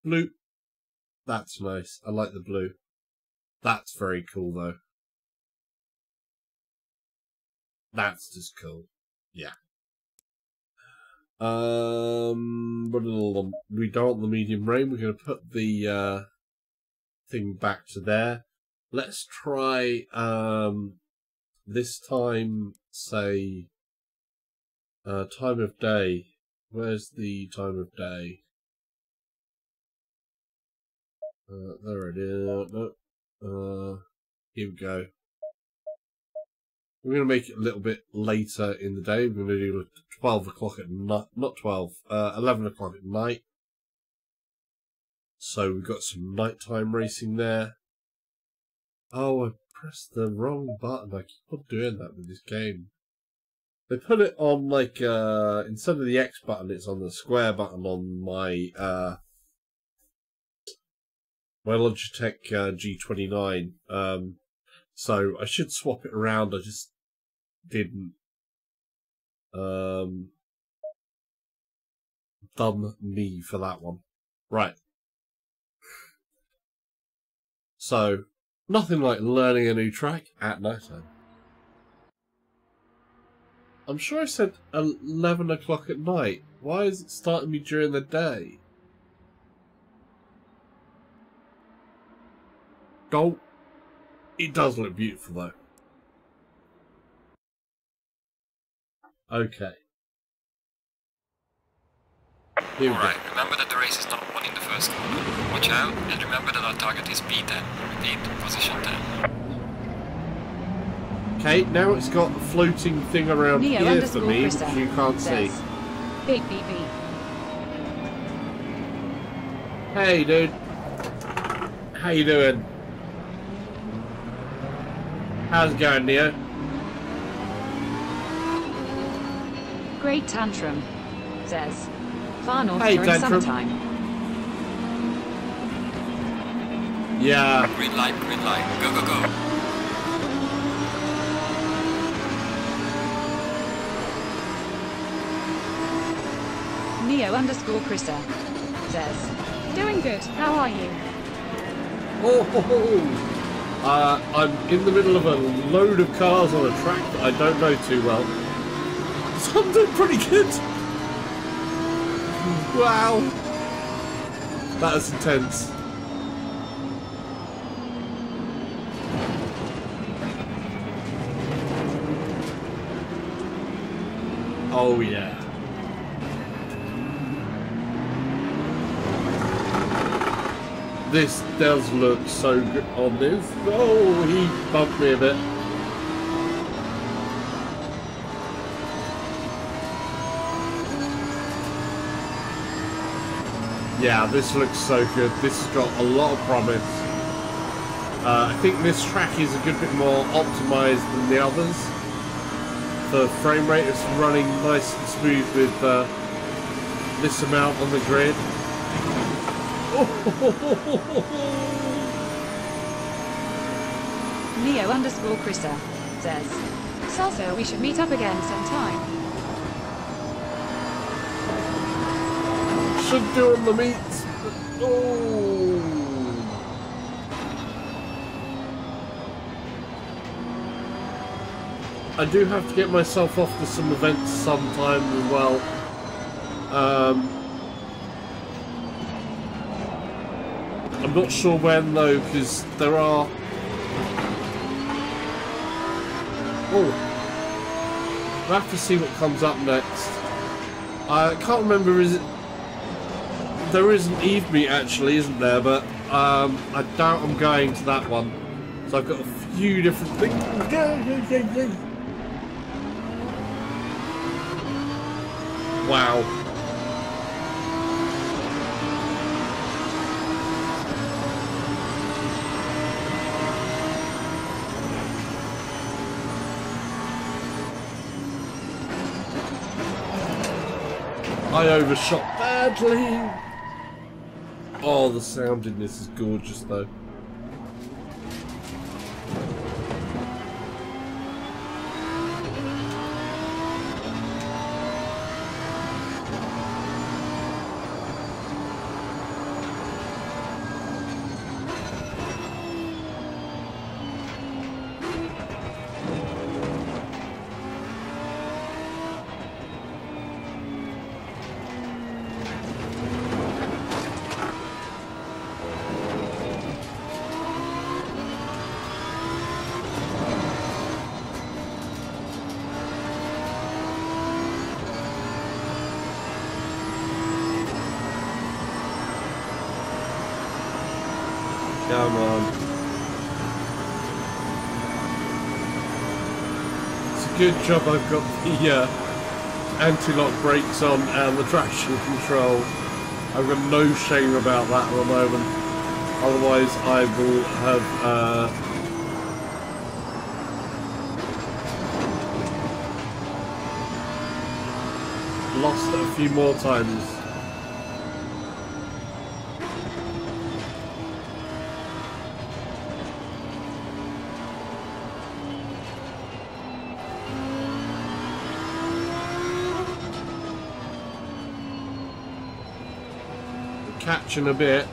Speaker 1: Blue. That's nice. I like the blue. That's very cool though. That's just cool. Yeah. We don't want the medium rain. We're going to put the thing back to there. Let's try this time, say time of day. Where's the time of day? There it is. No. Here we go. We're going to make it a little bit later in the day. We're going to do 12 o'clock at night. Not 12, 11 o'clock at night. So we've got some nighttime racing there. Oh, I pressed the wrong button. I keep on doing that with this game. They put it on like, instead of the X button, it's on the square button on my, my Logitech G29. So I should swap it around. I just didn't. Dumb me for that one. Right. So, nothing like learning a new track at night time. I'm sure I said 11 o'clock at night. Why is it starting me during the day? Oh, it does look beautiful though. Okay.
Speaker 3: Alright, remember that the race is not won in the first corner. Watch out, and remember that our target is B10. Repeat, position 10.
Speaker 1: Okay, now it's got a floating thing around here for me, which you can't see.
Speaker 2: Beep, beep, beep.
Speaker 1: Hey, dude. How you doing? How's it going, Neo?
Speaker 2: Great tantrum, says. Far north
Speaker 1: Hey,
Speaker 2: during
Speaker 1: tantrum.
Speaker 2: summertime.
Speaker 1: Yeah.
Speaker 3: Green light, go, go, go.
Speaker 2: Neo_Chrissa says, doing good, how are you?
Speaker 1: Oh, I'm in the middle of a load of cars on a track that I don't know too well. So I'm doing pretty good. Wow. That is intense. Oh yeah. This does look so good on this. Oh, he bumped me a bit. Yeah, this looks so good. This has got a lot of promise. I think this track is a good bit more optimized than the others. The frame rate is running nice and smooth with this amount on the grid.
Speaker 2: Neo_Chrissa says, Salsa, we should meet up again sometime.
Speaker 1: Should do on the meets. Oh. I do have to get myself off to some events sometime as well. I'm not sure when though, because there are... Oh, we'll have to see what comes up next. I can't remember, is it... There is an Eve meet actually, isn't there? But I doubt I'm going to that one. So I've got a few different things. Wow. I overshot badly. Oh, the sound in this is gorgeous though. Come on. It's a good job I've got the anti-lock brakes on and the traction control. I've got no shame about that at the moment. Otherwise I will have lost it a few more times. Catching a bit.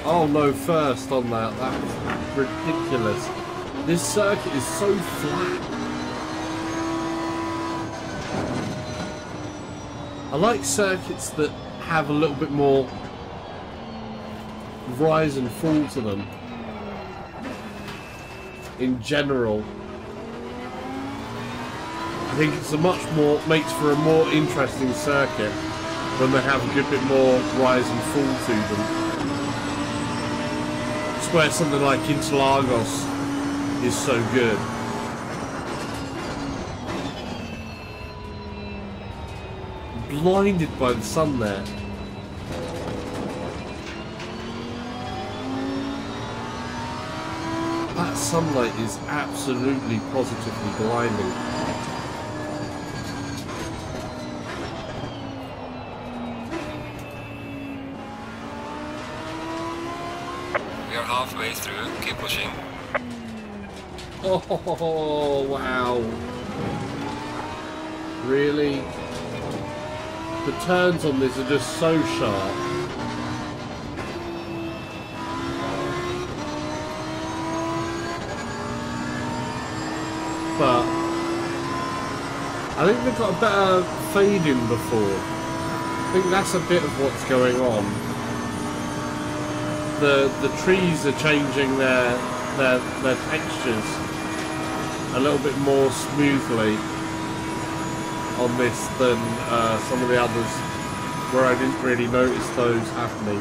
Speaker 1: Oh no, first on that. That's ridiculous. This circuit is so flat. I like circuits that have a little bit more rise and fall to them. In general. I think it's a much more, makes for a more interesting circuit when they have a good bit more rise and fall to them. It's where something like Interlagos is so good. Blinded by the sun there. That sunlight is absolutely positively blinding.
Speaker 3: way through. Keep pushing.
Speaker 1: Oh, wow. Really? The turns on this are just so sharp. But I think they've got a better fade in before. I think that's a bit of what's going on. The trees are changing their textures a little bit more smoothly on this than some of the others, where I didn't really notice those happening.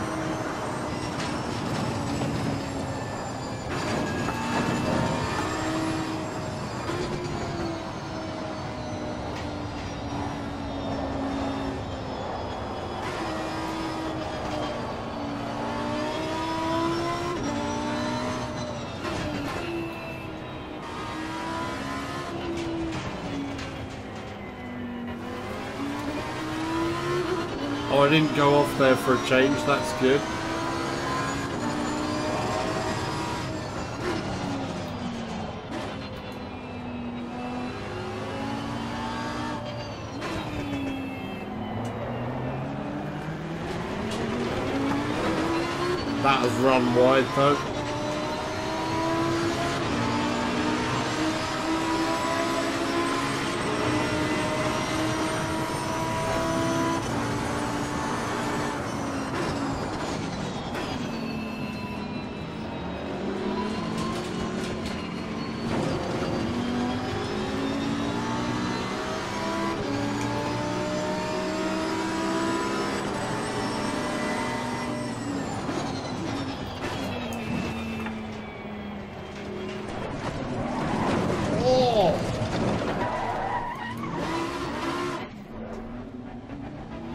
Speaker 1: Oh, I didn't go off there for a change, that's good. That has run wide though.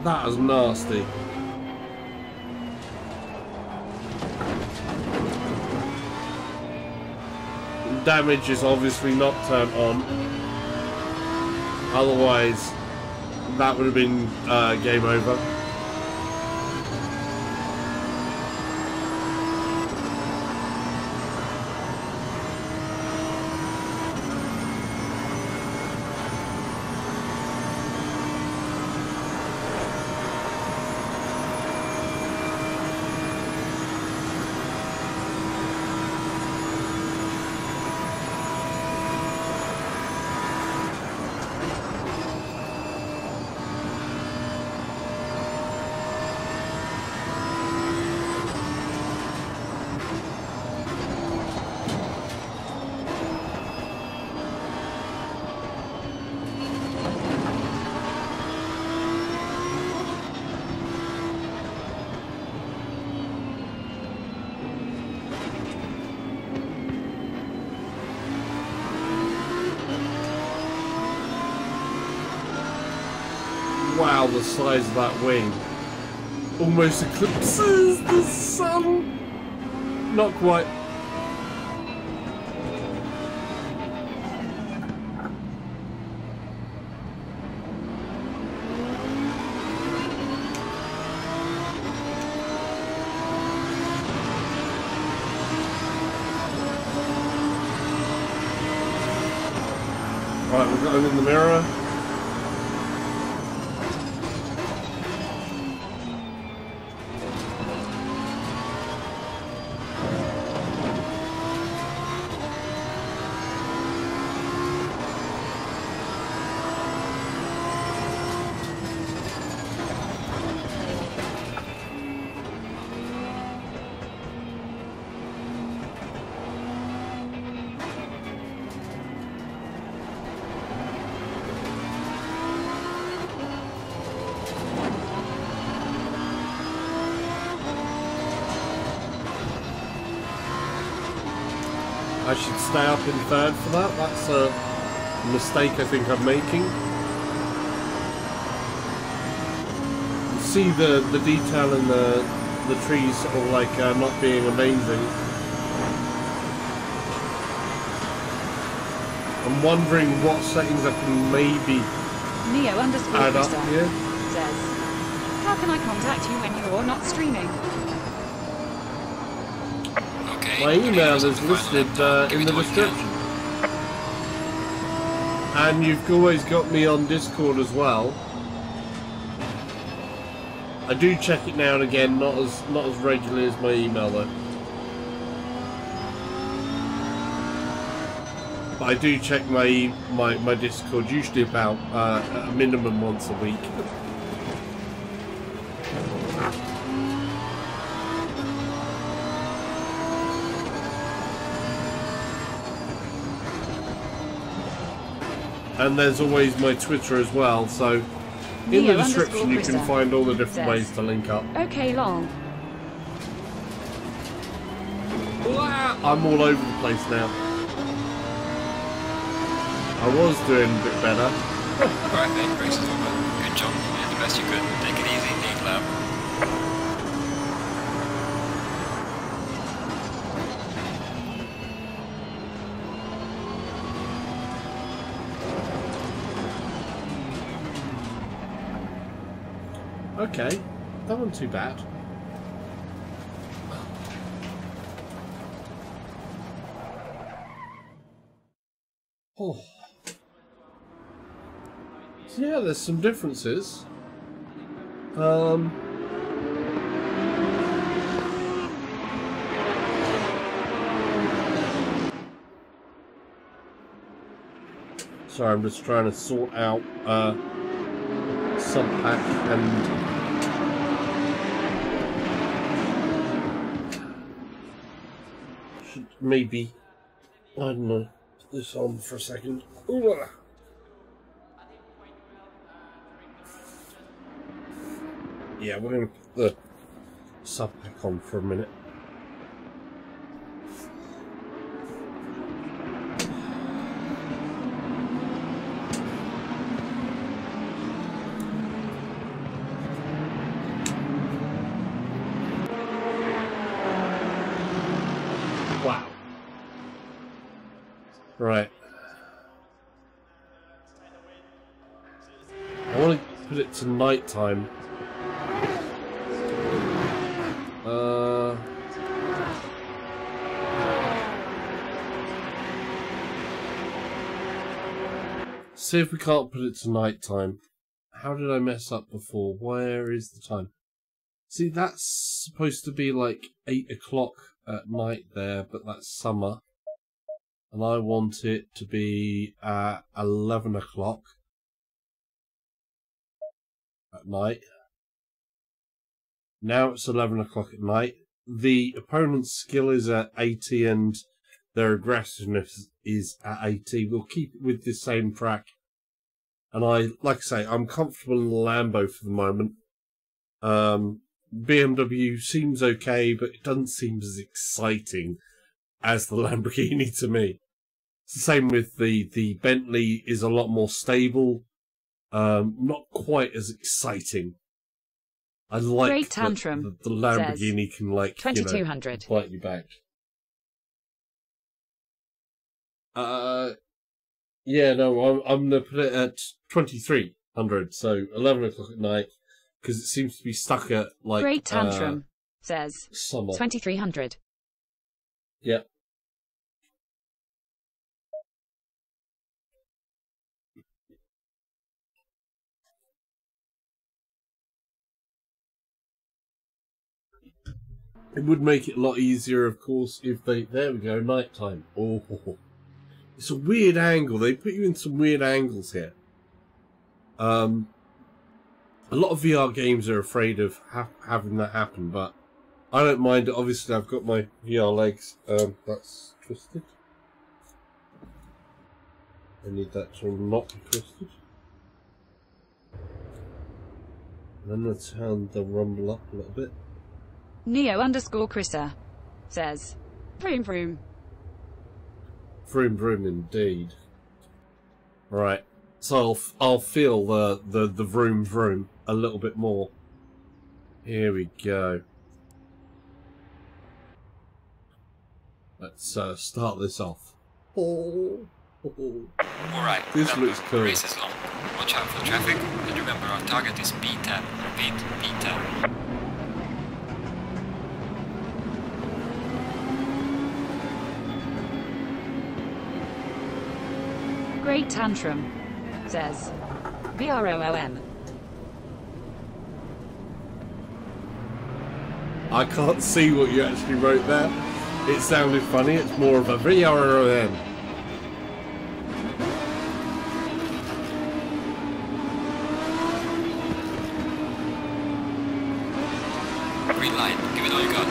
Speaker 1: That was nasty. Damage is obviously not turned on. Otherwise, that would have been game over. Wow, the size of that wing almost eclipses the sun. Not quite. Right, we've got him in the mirror. I should stay up in third for that. That's a mistake I think I'm making. You see the detail in the trees sort of like not being amazing. I'm wondering what settings I can maybe add up here.
Speaker 2: Says, how can I contact you when you're not streaming?
Speaker 3: Okay,
Speaker 1: My email is listed in the description. And you've always got me on Discord as well. I do check it now and again, not as regularly as my email though. But I do check my Discord usually about a minimum once a week. And there's always my Twitter as well, so in the description you can find all the different ways to link up.
Speaker 2: Okay, long.
Speaker 1: I'm all over the place now. I was doing a bit better.
Speaker 3: Alright mate, race is over. Good job, you did the best you could. Take it easy, Nate Lab.
Speaker 1: Okay, that wasn't too bad. Oh. So yeah, there's some differences. Sorry, I'm just trying to sort out subpack and should maybe, I don't know, put this on for a second. Ooh. Yeah, we're going to put the subpack on for a minute. Right. I want to put it to night time. See if we can't put it to night time. How did I mess up before? Where is the time? See, that's supposed to be like 8 o'clock at night there, but that's summer. And I want it to be at 11 o'clock at night. Now it's 11 o'clock at night. The opponent's skill is at 80 and their aggressiveness is at 80. We'll keep it with the same track. And like I say, I'm comfortable in the Lambo for the moment. BMW seems okay, but it doesn't seem as exciting as the Lamborghini to me. It's the same with the Bentley is a lot more stable, not quite as exciting. I like
Speaker 2: Great tantrum,
Speaker 1: the Lamborghini can, like,
Speaker 2: 2200.
Speaker 1: Fight you back. Yeah, no, I'm gonna put it at 2300, so 11 o'clock at night, because it seems to be stuck at like
Speaker 2: Great tantrum says
Speaker 1: summer.
Speaker 2: 2300.
Speaker 1: Yep. It would make it a lot easier, of course, if they... There we go, nighttime. Oh, it's a weird angle. They put you in some weird angles here. A lot of VR games are afraid of having that happen, but I don't mind it. Obviously, I've got my VR legs. That's twisted. I need that to not be twisted. And then let's turn the rumble up a little bit.
Speaker 2: Neo_Chrissa says, vroom vroom.
Speaker 1: Vroom vroom indeed. Right, so I'll feel the vroom vroom a little bit more. Here we go. Let's start this off.
Speaker 3: Alright,
Speaker 1: this looks cool.
Speaker 3: The race is long. Watch out for traffic, and remember our target is B10. Repeat, B10.
Speaker 2: Great tantrum, says BROOM.
Speaker 1: I can't see what you actually wrote there. It sounded funny. It's more of a VROM.
Speaker 3: Green light, give it all you got.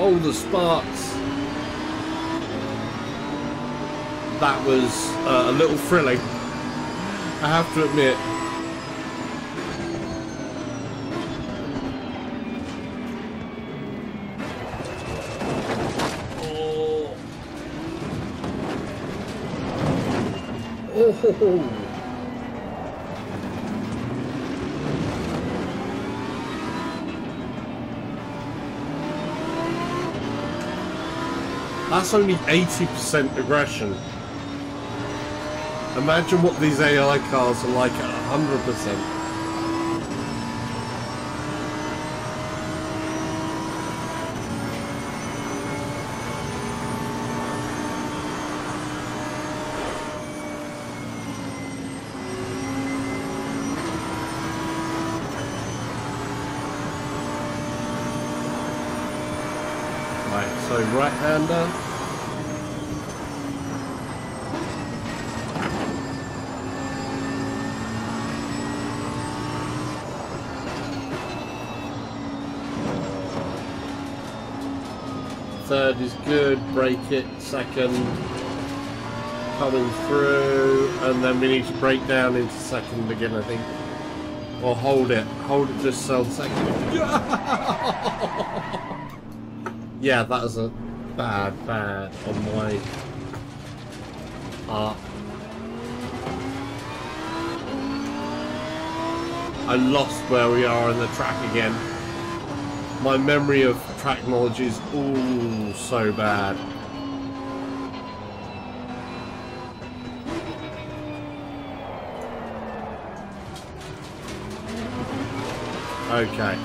Speaker 1: Oh, the sparks. That was a little thrilling, I have to admit. Oh. That's only 80% aggression. Imagine what these AI cars are like at 100%. Right, so right-hander. Third is good, brake it, second, coming through, and then we need to brake down into second again, I think. Or hold it just so second. Yeah, that was a bad on my part. I lost where we are in the track again. My memory of track knowledge is ooh so bad. Okay.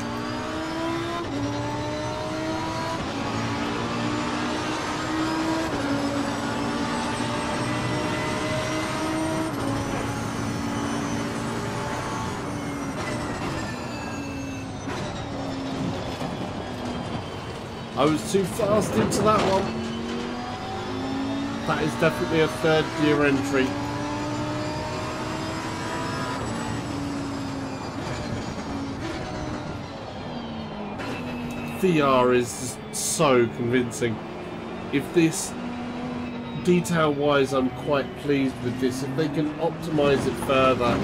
Speaker 1: I was too fast into that one. That is definitely a third gear entry. VR is just so convincing. If this, detail-wise, I'm quite pleased with this. If they can optimize it further,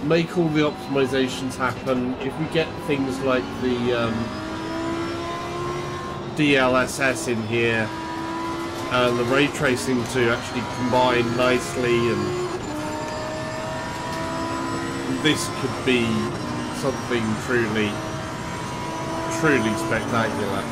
Speaker 1: make all the optimizations happen. If we get things like the DLSS in here and the ray tracing to actually combine nicely, and this could be something truly spectacular.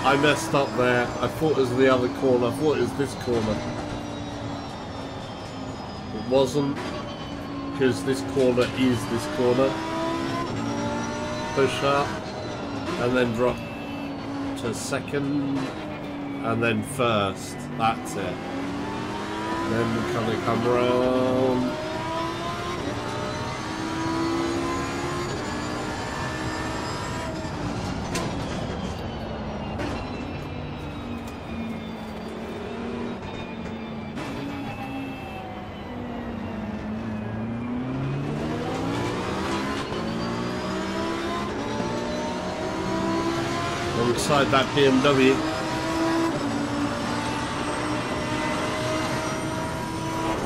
Speaker 1: I messed up there. I thought it was the other corner. I thought it was this corner. It wasn't, because this corner is this corner. Push up, and then drop to second, and then first. That's it. And then we kind of come around. Alongside that BMW.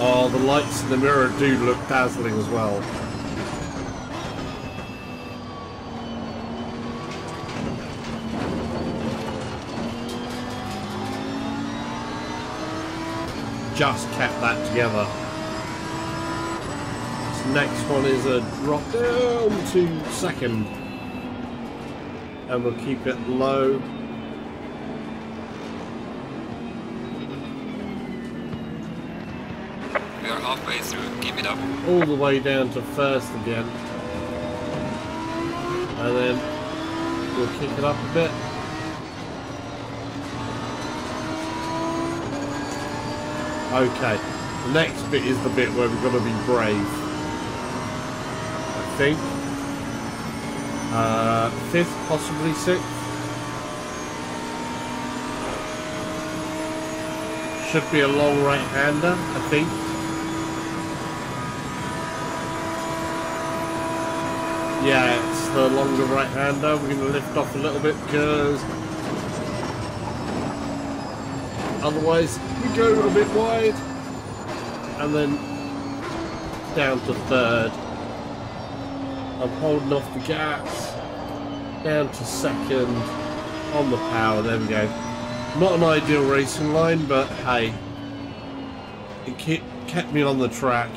Speaker 1: Oh, the lights in the mirror do look dazzling as well. just kept that together. This next one is a drop down to second. And we'll keep it low.
Speaker 3: We are halfway through. Keep it up.
Speaker 1: All the way down to first again. And then we'll kick it up a bit. Okay, the next bit is the bit where we've got to be brave. I think. Fifth, possibly sixth. Should be a long right-hander, I think. Yeah, it's the longer right-hander. We're going to lift off a little bit because otherwise we go a bit wide. And then down to third. I'm holding off the gas. Down to second. On the power, there we go. Not an ideal racing line, but hey. It kept me on the track.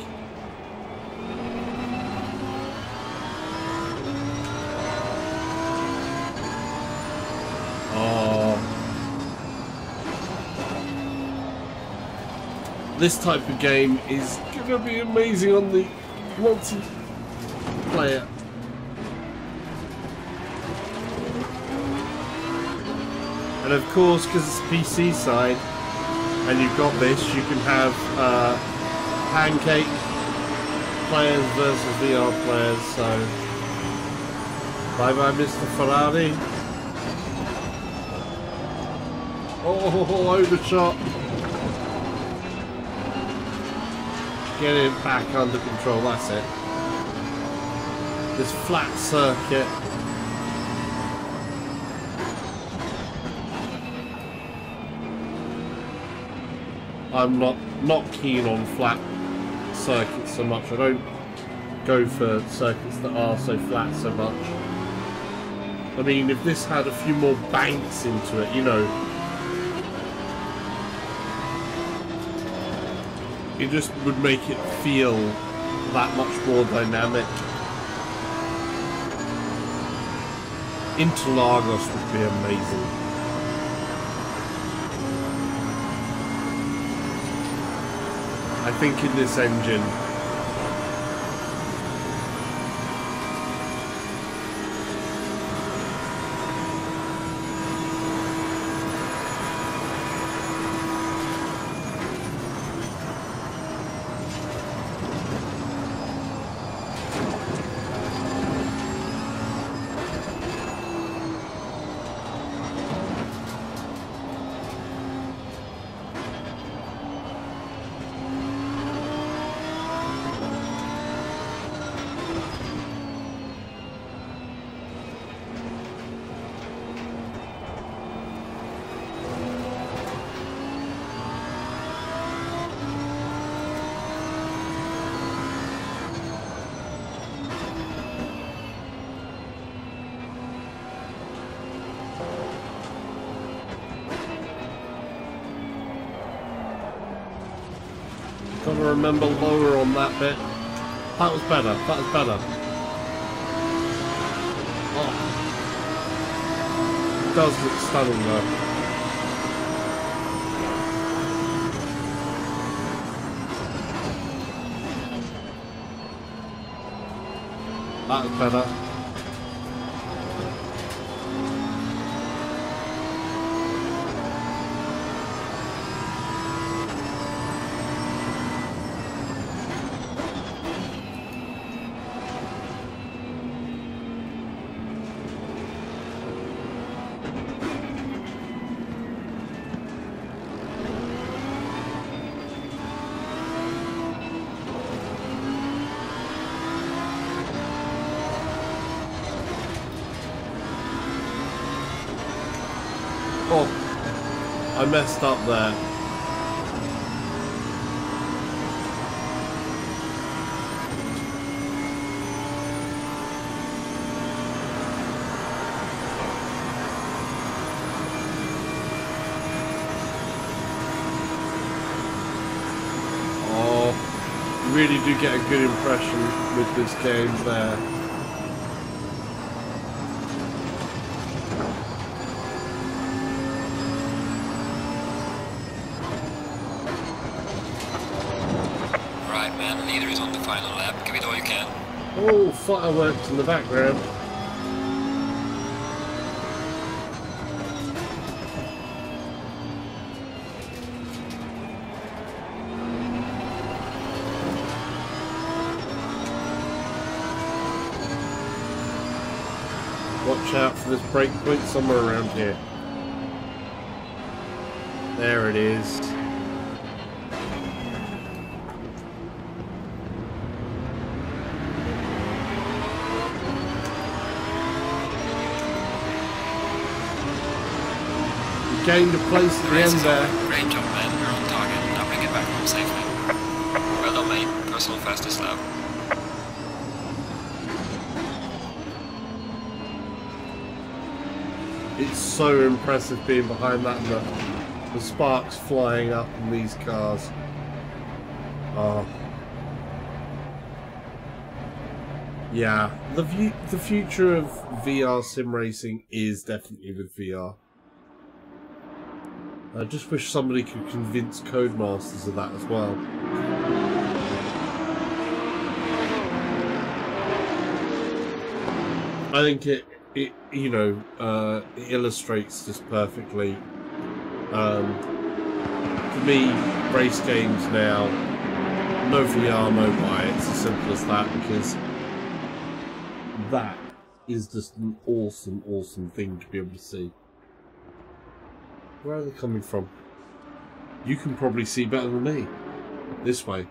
Speaker 1: This type of game is going to be amazing on the multiplayer. And of course, because it's PC side, and you've got this, you can have pancake players versus VR players, so bye bye Mr. Ferrari. Oh, overshot. Get it back under control, that's it. This flat circuit. I'm not keen on flat circuits so much. I don't go for circuits that are so flat so much. I mean, if this had a few more banks into it, you know, it just would make it feel that much more dynamic. Interlagos would be amazing. I think in this engine, gotta remember lower on that bit. That was better, that was better. Oh. It does look stunning though. That was better. Oh, I messed up there. really do get a good impression with this game there.
Speaker 3: Right, man, leader is on the final lap. Give it all you can.
Speaker 1: Oh, fireworks in the background. Watch out for this breakpoint somewhere around here. There it is. You gained a place at the end there.
Speaker 3: Great job, man. You're on target. Now bring it back home safely. Well done, mate. Personal fastest lap.
Speaker 1: It's so impressive being behind that and the sparks flying up in these cars. Oh. Yeah, the future of VR sim racing is definitely with VR. I just wish somebody could convince Codemasters of that as well. I think it you know, it illustrates this perfectly. For me, race games now, no VR, no buy. It's as simple as that, because that is just an awesome, awesome thing to be able to see. Where are they coming from? You can probably see better than me. This way.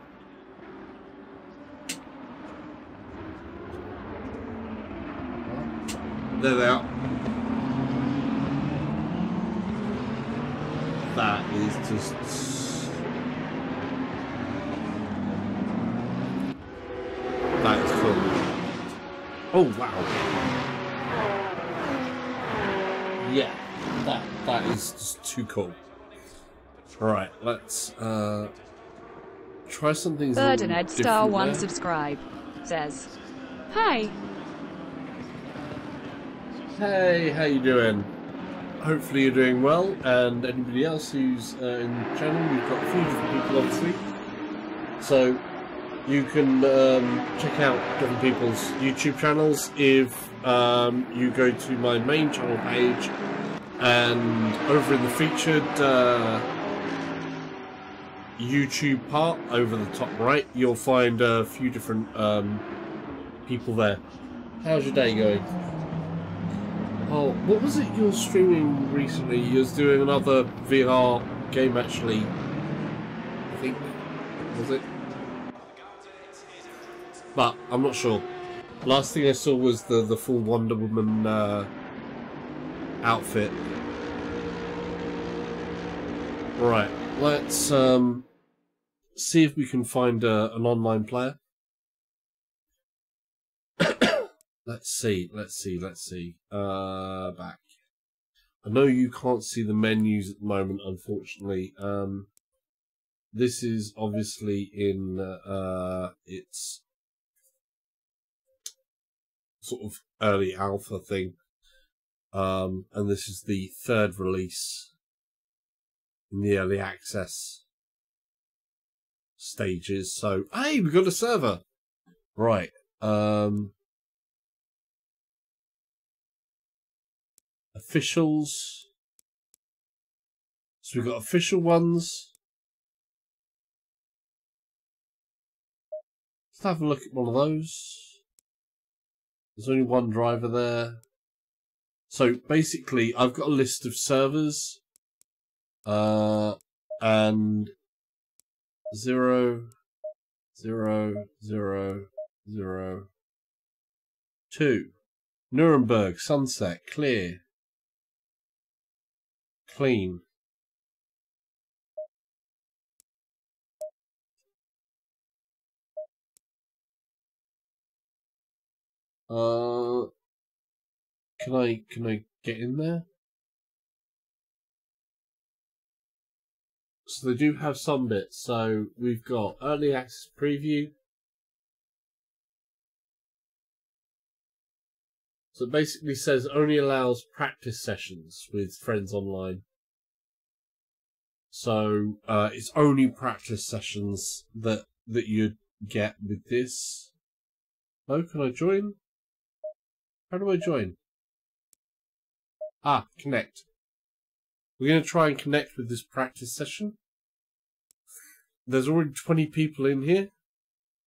Speaker 1: There they are. That is just... That is cool. Oh, wow. Yeah, that is just too cool. Alright, let's try something
Speaker 2: Birdened Star 1
Speaker 1: there.
Speaker 2: subscribe. Says, hi.
Speaker 1: Hey, how you doing? Hopefully you're doing well, and anybody else who's in the channel, we've got a few different people obviously. So you can check out different people's YouTube channels if you go to my main channel page, and over in the featured YouTube part over the top right, you'll find a few different people there. How's your day going? Oh, what was it you were streaming recently? You was doing another VR game, actually. I think, was it? But I'm not sure. Last thing I saw was the full Wonder Woman outfit. Right, let's see if we can find an online player. Let's see. Back. I know you can't see the menus at the moment, unfortunately. This is obviously in its sort of early alpha thing. And this is the third release in the early access stages. So, hey, we got a server. Right. Officials. So we've got official ones. Let's have a look at one of those. There's only one driver there. So basically, I've got a list of servers. And 0, 0, 0, 0, 2. Nuremberg, Sunset, Clear. Clean. Can I get in there? So they do have some bits. So we've got early access preview, So it basically says only allows practice sessions with friends online. So it's only practice sessions that you get with this. Oh, can I join? How do I join? Ah, connect. We're going to try and connect with this practice session. There's already 20 people in here.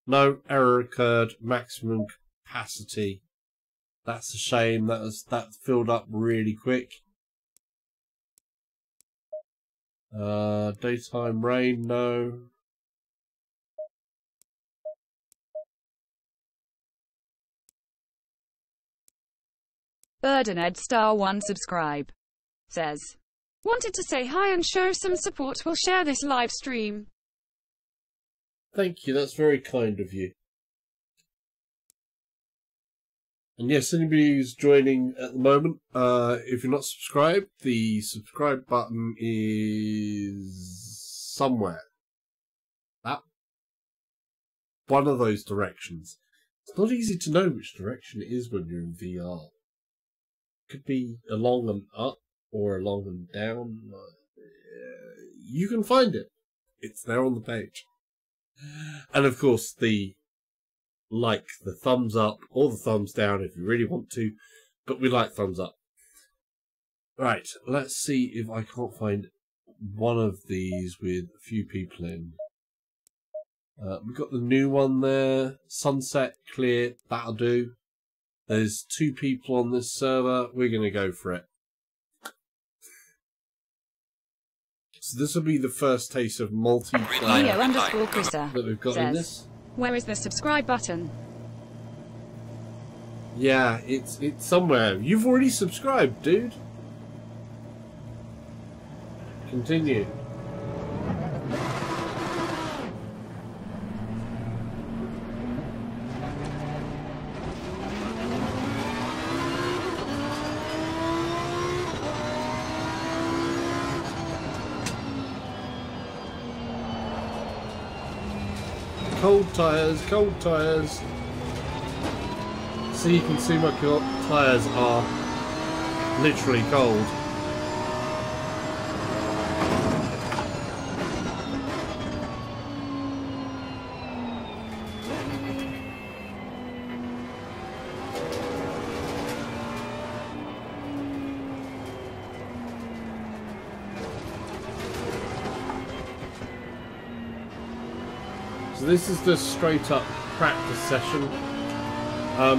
Speaker 1: No, error occurred. Maximum capacity. That's a shame. That filled up really quick. Daytime rain, no.
Speaker 2: Burdened Star 1 subscribe. Says, wanted to say hi and show some support. We'll share this live stream.
Speaker 1: Thank you, that's very kind of you. And yes, anybody who's joining at the moment, if you're not subscribed, the subscribe button is somewhere. That one of those directions. It's not easy to know which direction it is when you're in VR. It could be along and up or along and down. You can find it. It's there on the page. And of course, the thumbs up or the thumbs down if you really want to, but we like thumbs up. Right, let's see if I can't find one of these with a few people in. We've got the new one there, sunset, clear, that'll do. There's 2 people on this server, we're going to go for it. So this will be the first taste of multiplayer that we've got in this.
Speaker 2: Where is the subscribe button?
Speaker 1: Yeah, it's somewhere. You've already subscribed, dude. Continue. Cold tyres. So you can see my tyres are literally cold. So this is the straight up practice session.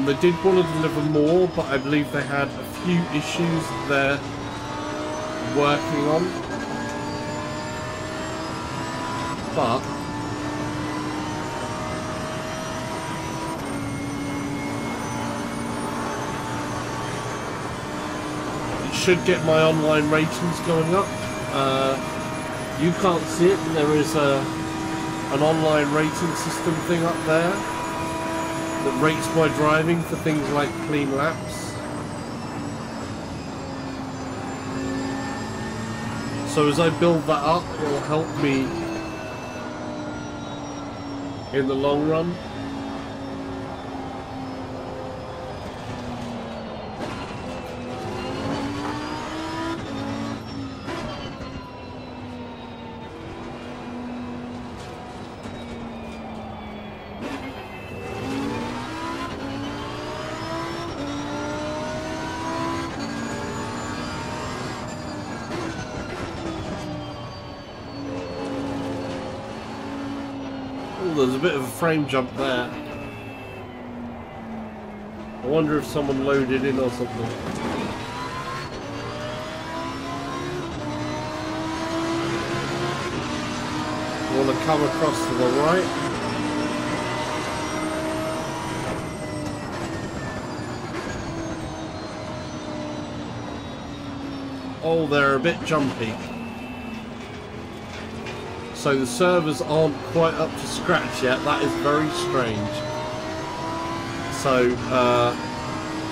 Speaker 1: They did want to deliver more, but I believe they had a few issues they're working on. But it should get my online ratings going up. You can't see it, but there is an online rating system thing up there that rates my driving for things like clean laps. So as I build that up, it will help me in the long run. There's a bit of a frame jump there. I wonder if someone loaded in or something. You want to come across to the right. Oh, they're a bit jumpy. So the servers aren't quite up to scratch yet. That is very strange. So,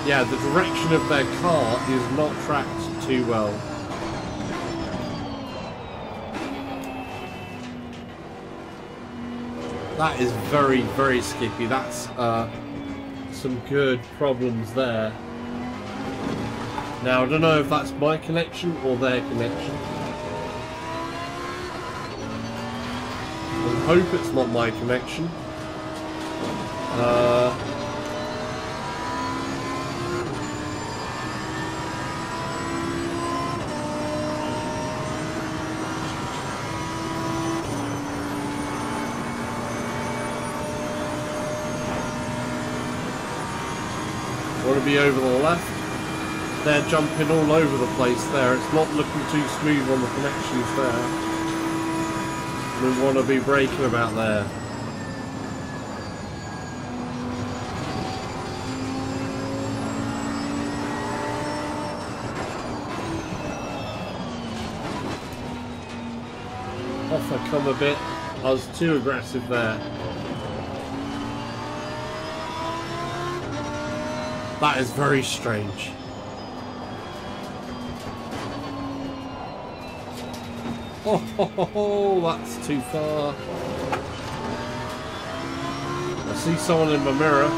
Speaker 1: yeah, the direction of their car is not tracked too well. That is very, very skippy. That's some good problems there. Now, I don't know if that's my connection or their connection. I hope it's not my connection. Want to be over the left? They're jumping all over the place there. It's not looking too smooth on the connections there. We want to be braking about there. Off I come a bit. I was too aggressive there. That is very strange. Oh, that's too far. I see someone in my mirror.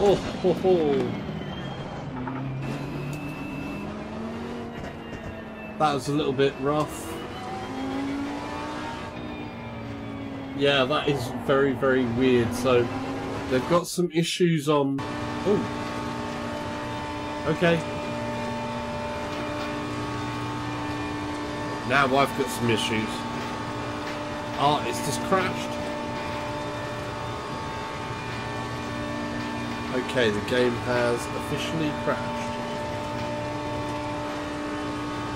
Speaker 1: Oh. That was a little bit rough. Yeah, that is very, very weird. So they've got some issues on... Oh. Okay. Now I've got some issues. Ah, it's just crashed. Okay, the game has officially crashed.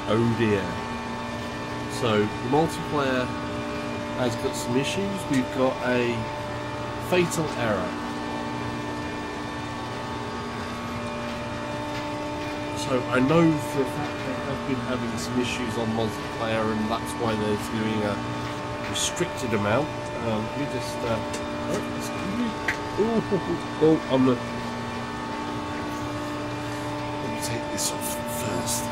Speaker 1: Oh dear. So, the multiplayer has got some issues. We've got a fatal error. So, I know for a fact they have been having some issues on multiplayer, and that's why they're doing a restricted amount. Let me just... oh, excuse me. Oh, I'm not... Let me take this off first.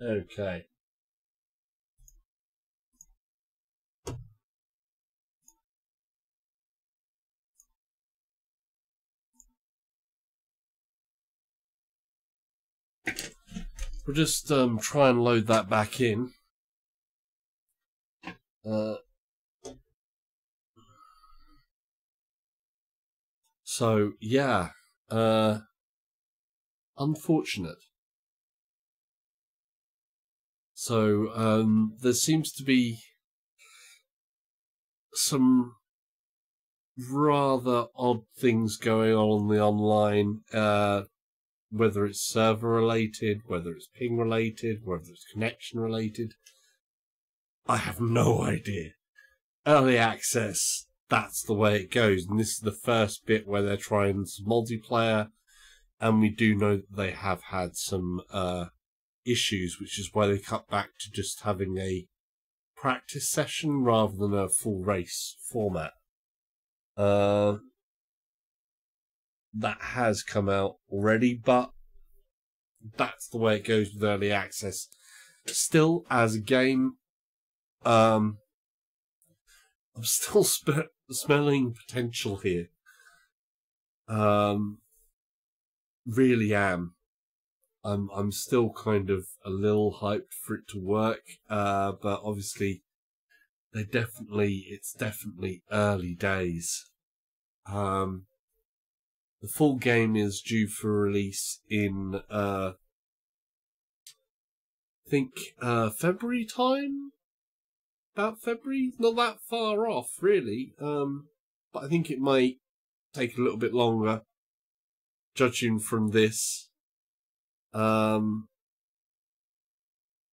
Speaker 1: Okay. We'll just try and load that back in. So yeah, unfortunate. So there seems to be some rather odd things going on the online. Whether it's server related, whether it's ping related, whether it's connection related, I have no idea. Early access, that's the way it goes. And this is the first bit where they're trying some multiplayer, and we do know that they have had some issues, which is why they cut back to just having a practice session rather than a full race format. That has come out already, but that's the way it goes with early access. Still, as a game, I'm still smelling potential here. Really am. I'm still kind of a little hyped for it to work, but obviously, it's definitely early days. The full game is due for release in, I think, February time? About February? Not that far off, really. But I think it might take a little bit longer, judging from this. I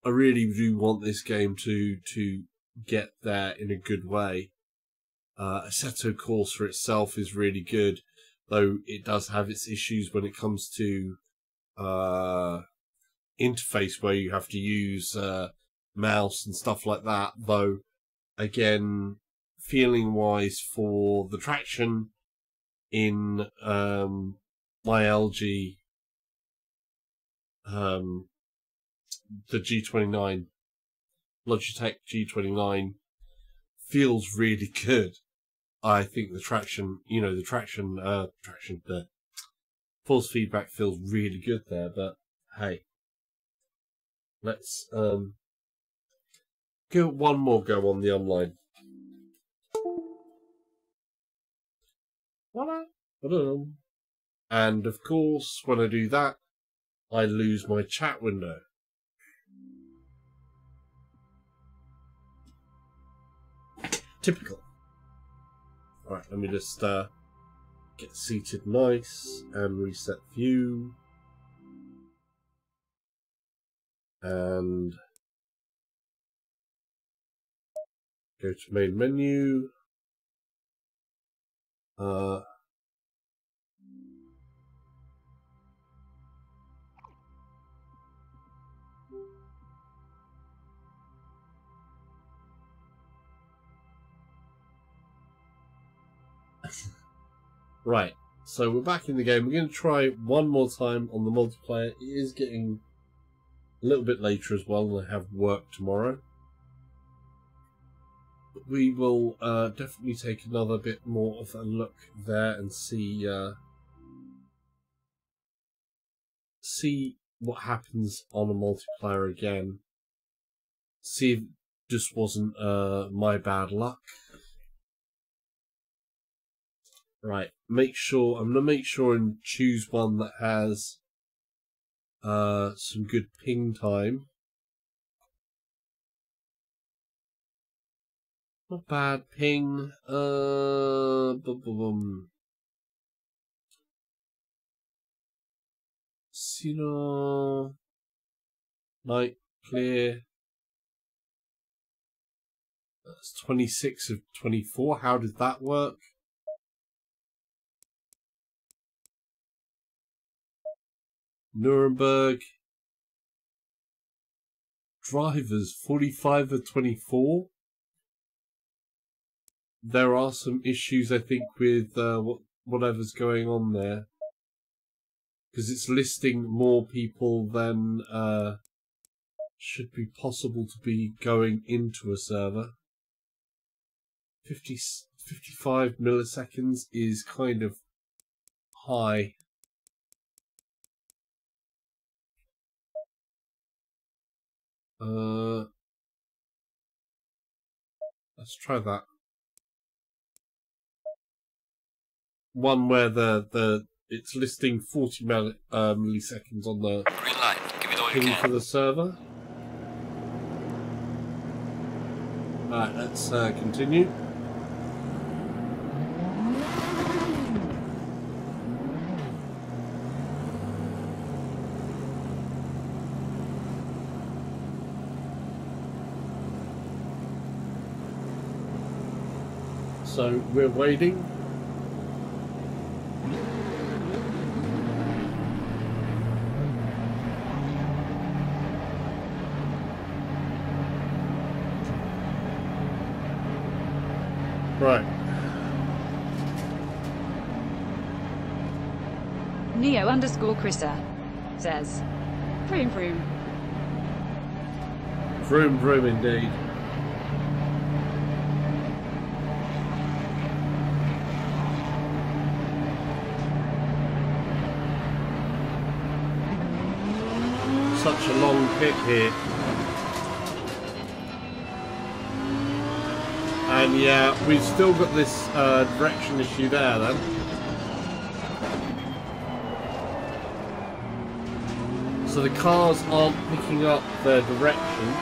Speaker 1: really do want this game to get there in a good way. Assetto Corsa itself is really good, though it does have its issues when it comes to interface where you have to use mouse and stuff like that. Though, again, feeling wise for the traction in my LG, the G29, Logitech G29 feels really good. I think the traction, the force feedback feels really good there, but hey, let's give it one more go on the online. And of course, when I do that, I lose my chat window. Typical. Alright, let me just get seated nice and reset view. And go to main menu. Right, so we're back in the game. We're going to try one more time on the multiplayer. It is getting a little bit later as well, and I have work tomorrow. But we will definitely take another bit more of a look there and see what happens on a multiplayer again. See if it just wasn't my bad luck. Right, I'm going to make sure and choose one that has some good ping time. Not bad ping. Sino. Night clear. That's 26 of 24. How did that work? Nuremberg. Drivers 45 of 24. There are some issues, I think, with whatever's going on there, because it's listing more people than should be possible to be going into a server. 55 milliseconds is kind of high. Let's try that. One where it's listing 40 milliseconds on the
Speaker 3: Green light. Give it all you
Speaker 1: ping
Speaker 3: can.
Speaker 1: for the server. Alright, let's continue. So we're waiting. Right.
Speaker 2: Neo_Chrissa says, vroom vroom.
Speaker 1: Vroom vroom indeed. Such a long pit here. And yeah, we've still got this direction issue there then. So the cars aren't picking up their direction.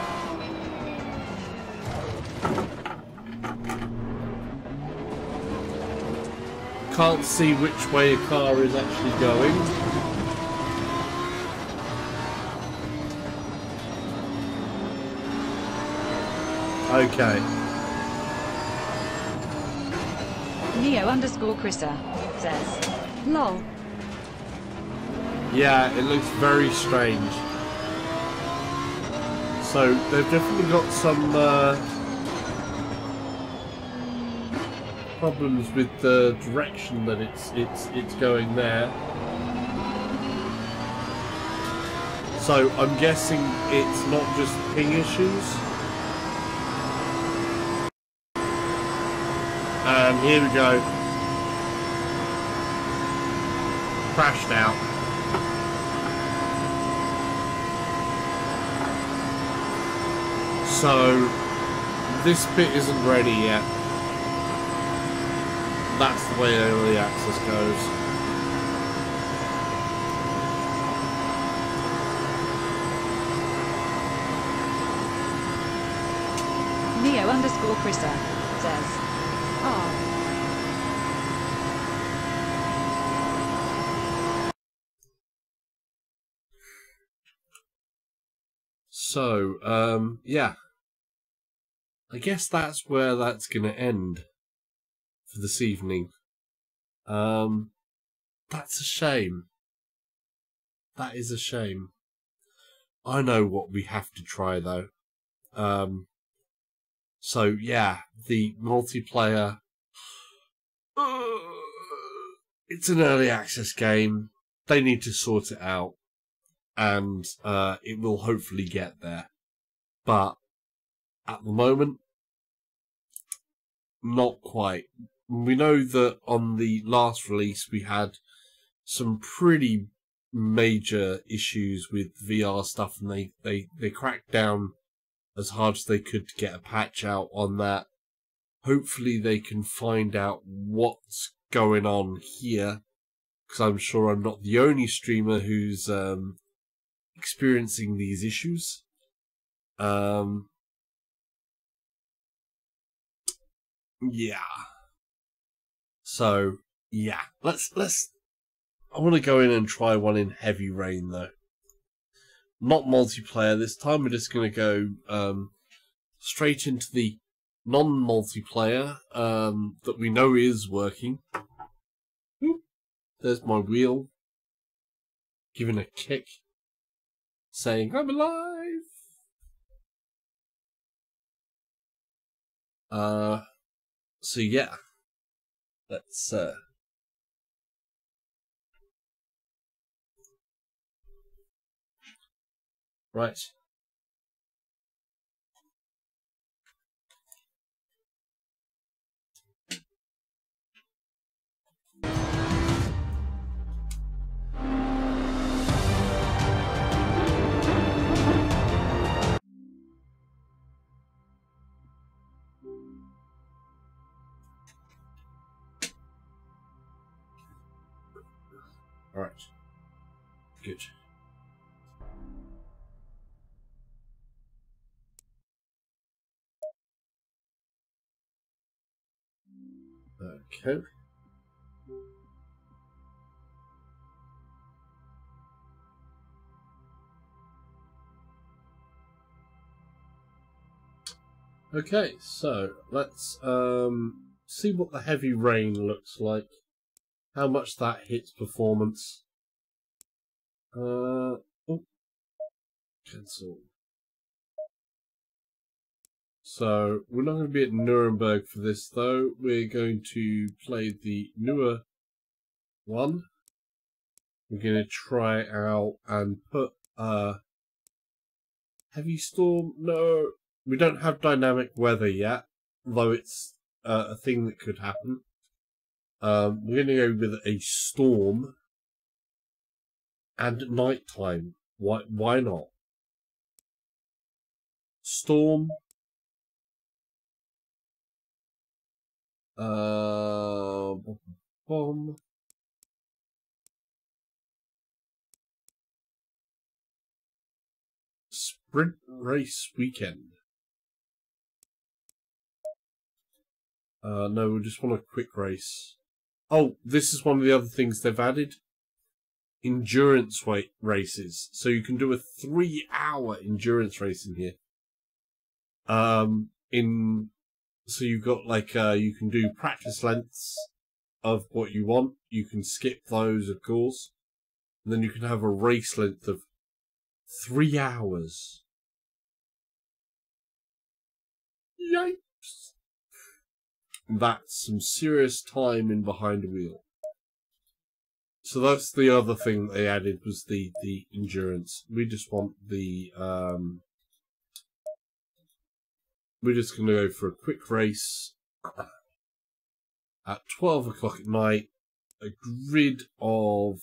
Speaker 1: Can't see which way a car is actually going. Okay.
Speaker 2: Neo_Chrissa says, lol.
Speaker 1: Yeah, it looks very strange. So they've definitely got some problems with the direction that it's going there. So I'm guessing it's not just ping issues. And here we go. Crashed out. So this bit isn't ready yet. That's the way early access goes.
Speaker 2: Neo_Chrissa says, oh.
Speaker 1: So, yeah. I guess that's where that's going to end for this evening. That's a shame. That is a shame. I know what we have to try though. So yeah, the multiplayer. It's an early access game. They need to sort it out, and it will hopefully get there. But at the moment, not quite. We know that on the last release we had some pretty major issues with VR stuff, and they cracked down as hard as they could to get a patch out on that. Hopefully they can find out what's going on here, because I'm sure I'm not the only streamer who's experiencing these issues. Yeah. So yeah, let's. I want to go in and try one in Heavy Rain though. Not multiplayer this time. We're just going to go straight into the non-multiplayer that we know is working. Oop. There's my wheel, giving a kick, saying I'm alive. So yeah, let's right. All right. Good. Okay. Okay, so let's see what the Heavy Rain looks like. How much that hits performance. Oh, cancel. So we're not going to be at Nuremberg for this though. We're going to play the newer one. We're going to try out and put heavy storm. No, we don't have dynamic weather yet, though it's a thing that could happen. We're going to go with a storm and nighttime. Why not? Storm. Bomb. sprint race weekend. No, we just want a quick race. Oh, this is one of the other things they've added. Endurance weight races. So you can do a 3-hour endurance race in here. So you've got like, you can do practice lengths of what you want. You can skip those, of course. And then you can have a race length of 3 hours. Yikes. That's some serious time in behind a wheel. So that's the other thing they added, was the endurance. We just want the, we're just going to go for a quick race at 12 o'clock at night, a grid of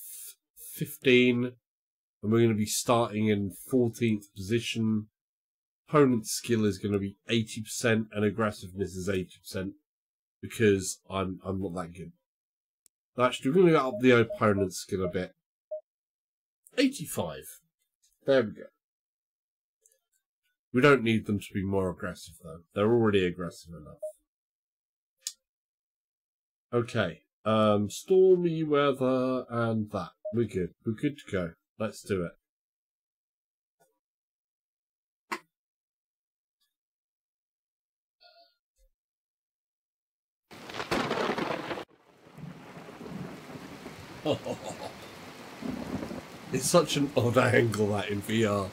Speaker 1: 15, and we're going to be starting in 14th position. Opponent skill is going to be 80% and aggressiveness is 80%, because I'm not that good. Actually, we're going to go up the opponent's skill a bit. 85. There we go. We don't need them to be more aggressive, though. They're already aggressive enough. Okay. Stormy weather and that. We're good. We're good to go. Let's do it. It's such an odd angle, that, in VR.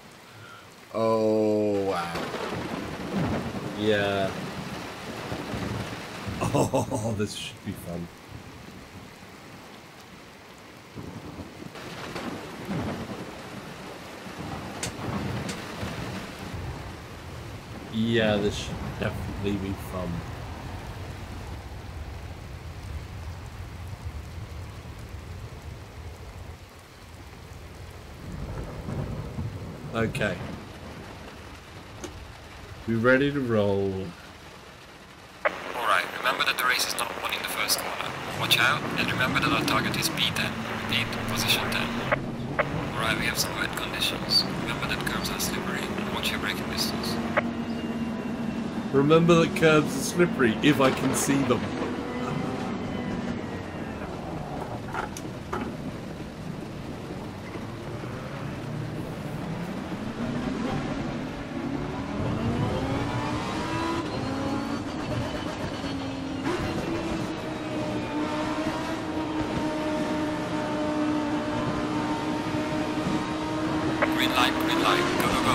Speaker 1: Oh, wow. Yeah. Oh, this should be fun. Yeah, this should definitely be fun. Okay. We ready to roll?
Speaker 3: Alright, remember that the race is not won in the first corner. Watch out, and remember that our target is B10. Repeat, position 10. Alright, we have some wet conditions. Remember that curves are slippery, and watch your braking distance.
Speaker 1: Remember that curves are slippery, if I can see them.
Speaker 3: Green light, go, go, go.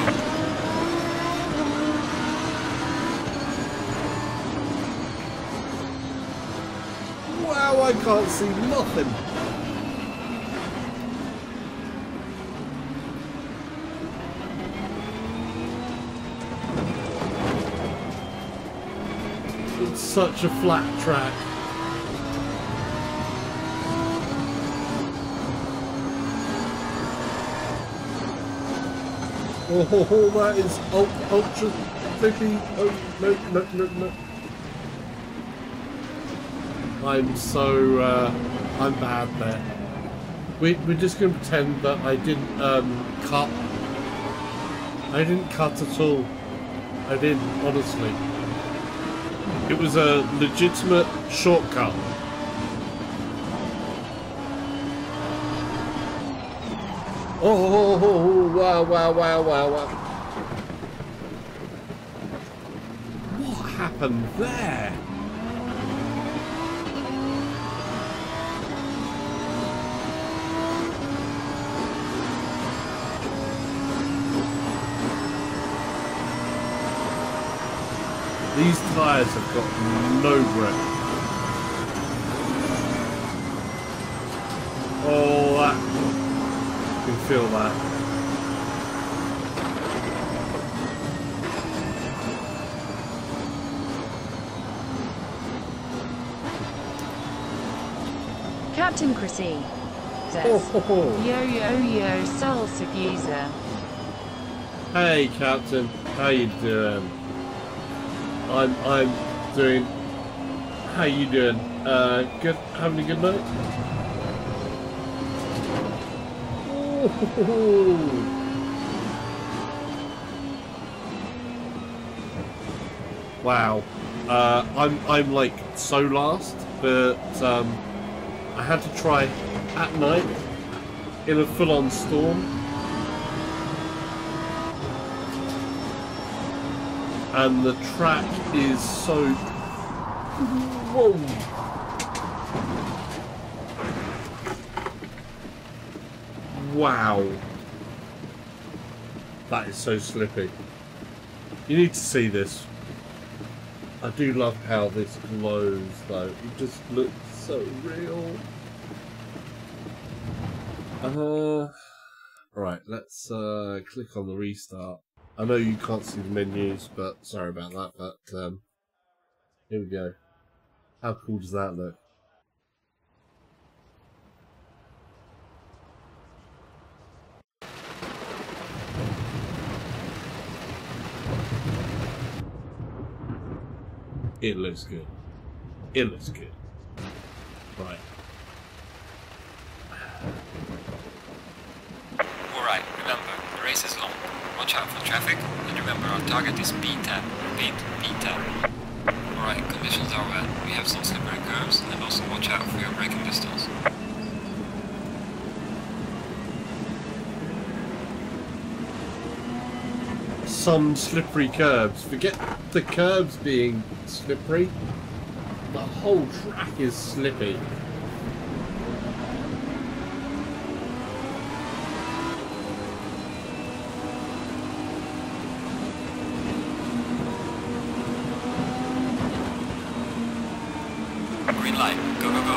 Speaker 1: Wow, I can't see nothing. It's such a flat track. Oh, that is ultra flippy. Oh, no. I'm so, I'm bad there. We're just going to pretend that I didn't, cut. I didn't cut at all. I didn't, honestly. It was a legitimate shortcut. Oh, wow. What happened there? These tyres have got no grip. Oh, that. You can feel that.
Speaker 2: Captain Chrissy says, Yo, salsa geezer.
Speaker 1: Hey, Captain. How you doing? I'm doing. How you doing? Good. Having a good night. Wow. I'm like so last, but I had to try at night in a full-on storm, and the track is so. Whoa. Wow. That is so slippy. You need to see this. I do love how this glows though. It just looks so real. Right, let's click on the restart. I know you can't see the menus, but sorry about that, but here we go. How cool does that look? It looks good. It looks good. Right.
Speaker 3: Alright, remember, the race is long. Watch out for traffic, and remember our target is B10. Repeat, B10. Alright, conditions are wet. We have some slippery curves, and also watch out for your braking distance.
Speaker 1: Some slippery curbs. Forget the curbs being slippery. The whole track is slippy.
Speaker 3: Green light, go, go, go.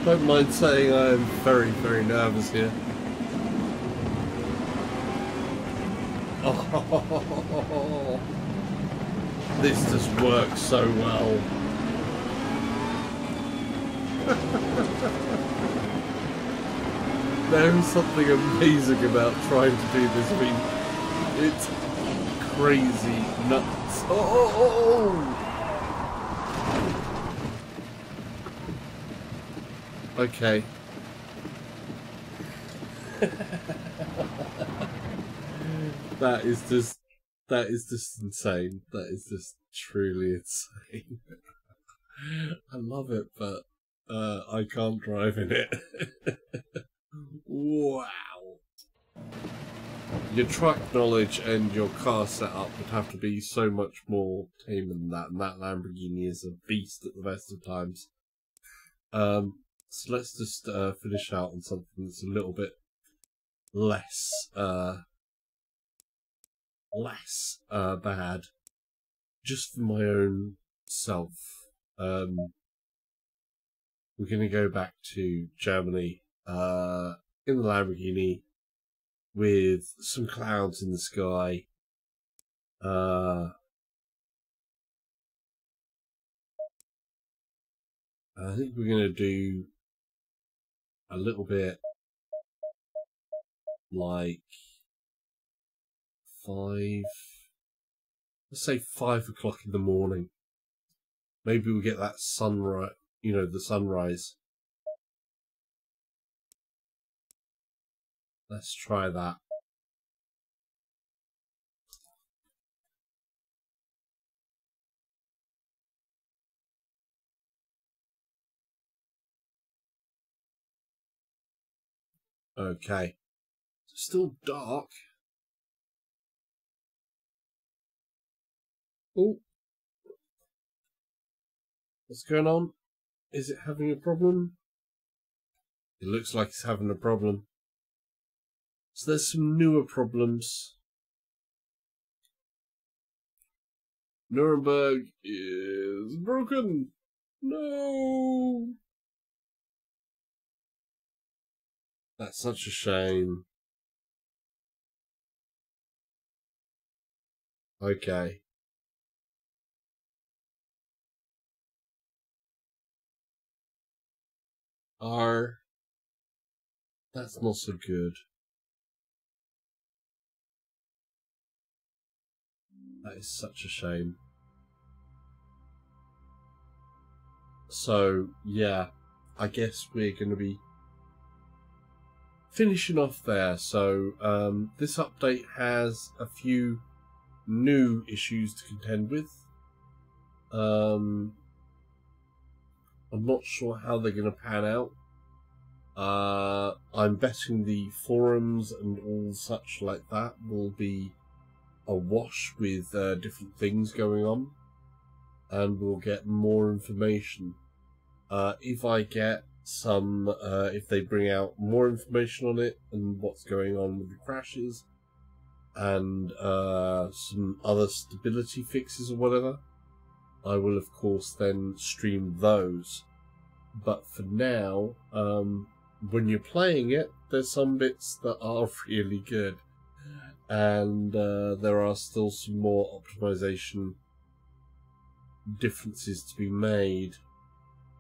Speaker 1: Don't mind saying I am very, very nervous here. Oh, this just works so well. There is something amazing about trying to do this. I mean, it's crazy nuts. Oh! Okay. That is just insane. That is just truly insane. I love it, but I can't drive in it. Wow. Your truck knowledge and your car setup would have to be so much more tame than that, and that Lamborghini is a beast at the best of times. So let's just finish out on something that's a little bit less bad, just for my own self. We're going to go back to Germany in the Lamborghini with some clouds in the sky. I think we're going to do a little bit like let's say 5 o'clock in the morning. Maybe we'll get that sunrise, you know, the sunrise. Let's try that. Okay. It's still dark. Oh. What's going on? Is it having a problem? It looks like it's having a problem. So there's some newer problems. Nuremberg is broken. No. That's such a shame. Okay. That's not so good. That is such a shame. So, yeah, I guess we're going to be finishing off there. So, this update has a few new issues to contend with. I'm not sure how they're going to pan out. I'm betting the forums and all such like that will be awash with different things going on, and we'll get more information. If I get some, if they bring out more information on it and what's going on with the crashes and some other stability fixes or whatever, I will of course then stream those. But for now, when you're playing it, there's some bits that are really good, and there are still some more optimization differences to be made,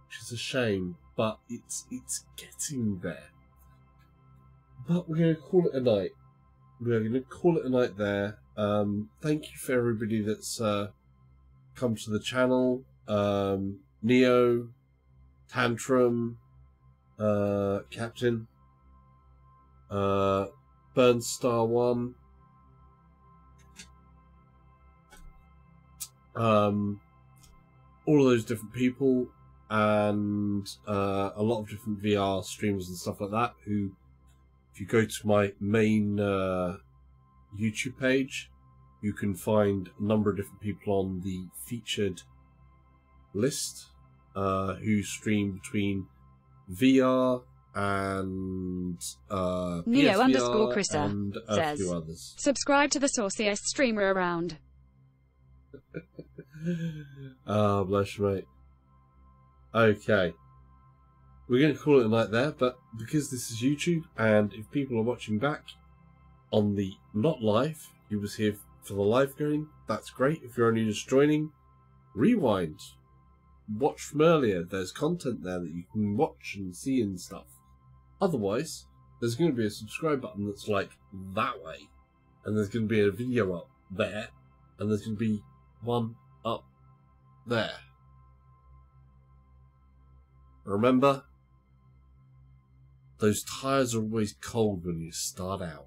Speaker 1: which is a shame, but it's getting there. But we're going to call it a night. We're going to call it a night there. Thank you for everybody that's come to the channel. Neo, Tantrum, Captain, Burnstar 1, all of those different people, and a lot of different VR streamers and stuff like that, who, if you go to my main YouTube page, you can find a number of different people on the featured list who stream between VR and
Speaker 4: Neo_Chrissa
Speaker 1: and a
Speaker 4: says,
Speaker 1: few others.
Speaker 4: subscribe to the sauciest streamer around.
Speaker 1: Ah, bless you, mate. Okay. We're going to call it a night there, but because this is YouTube, and if people are watching back on the not live, you was here for the live going, that's great. If you're only just joining, rewind. Watch from earlier. There's content there that you can watch and see and stuff. Otherwise, there's going to be a subscribe button that's like that way, and there's going to be a video up there, and there's going to be one up there. Remember, those tyres are always cold when you start out.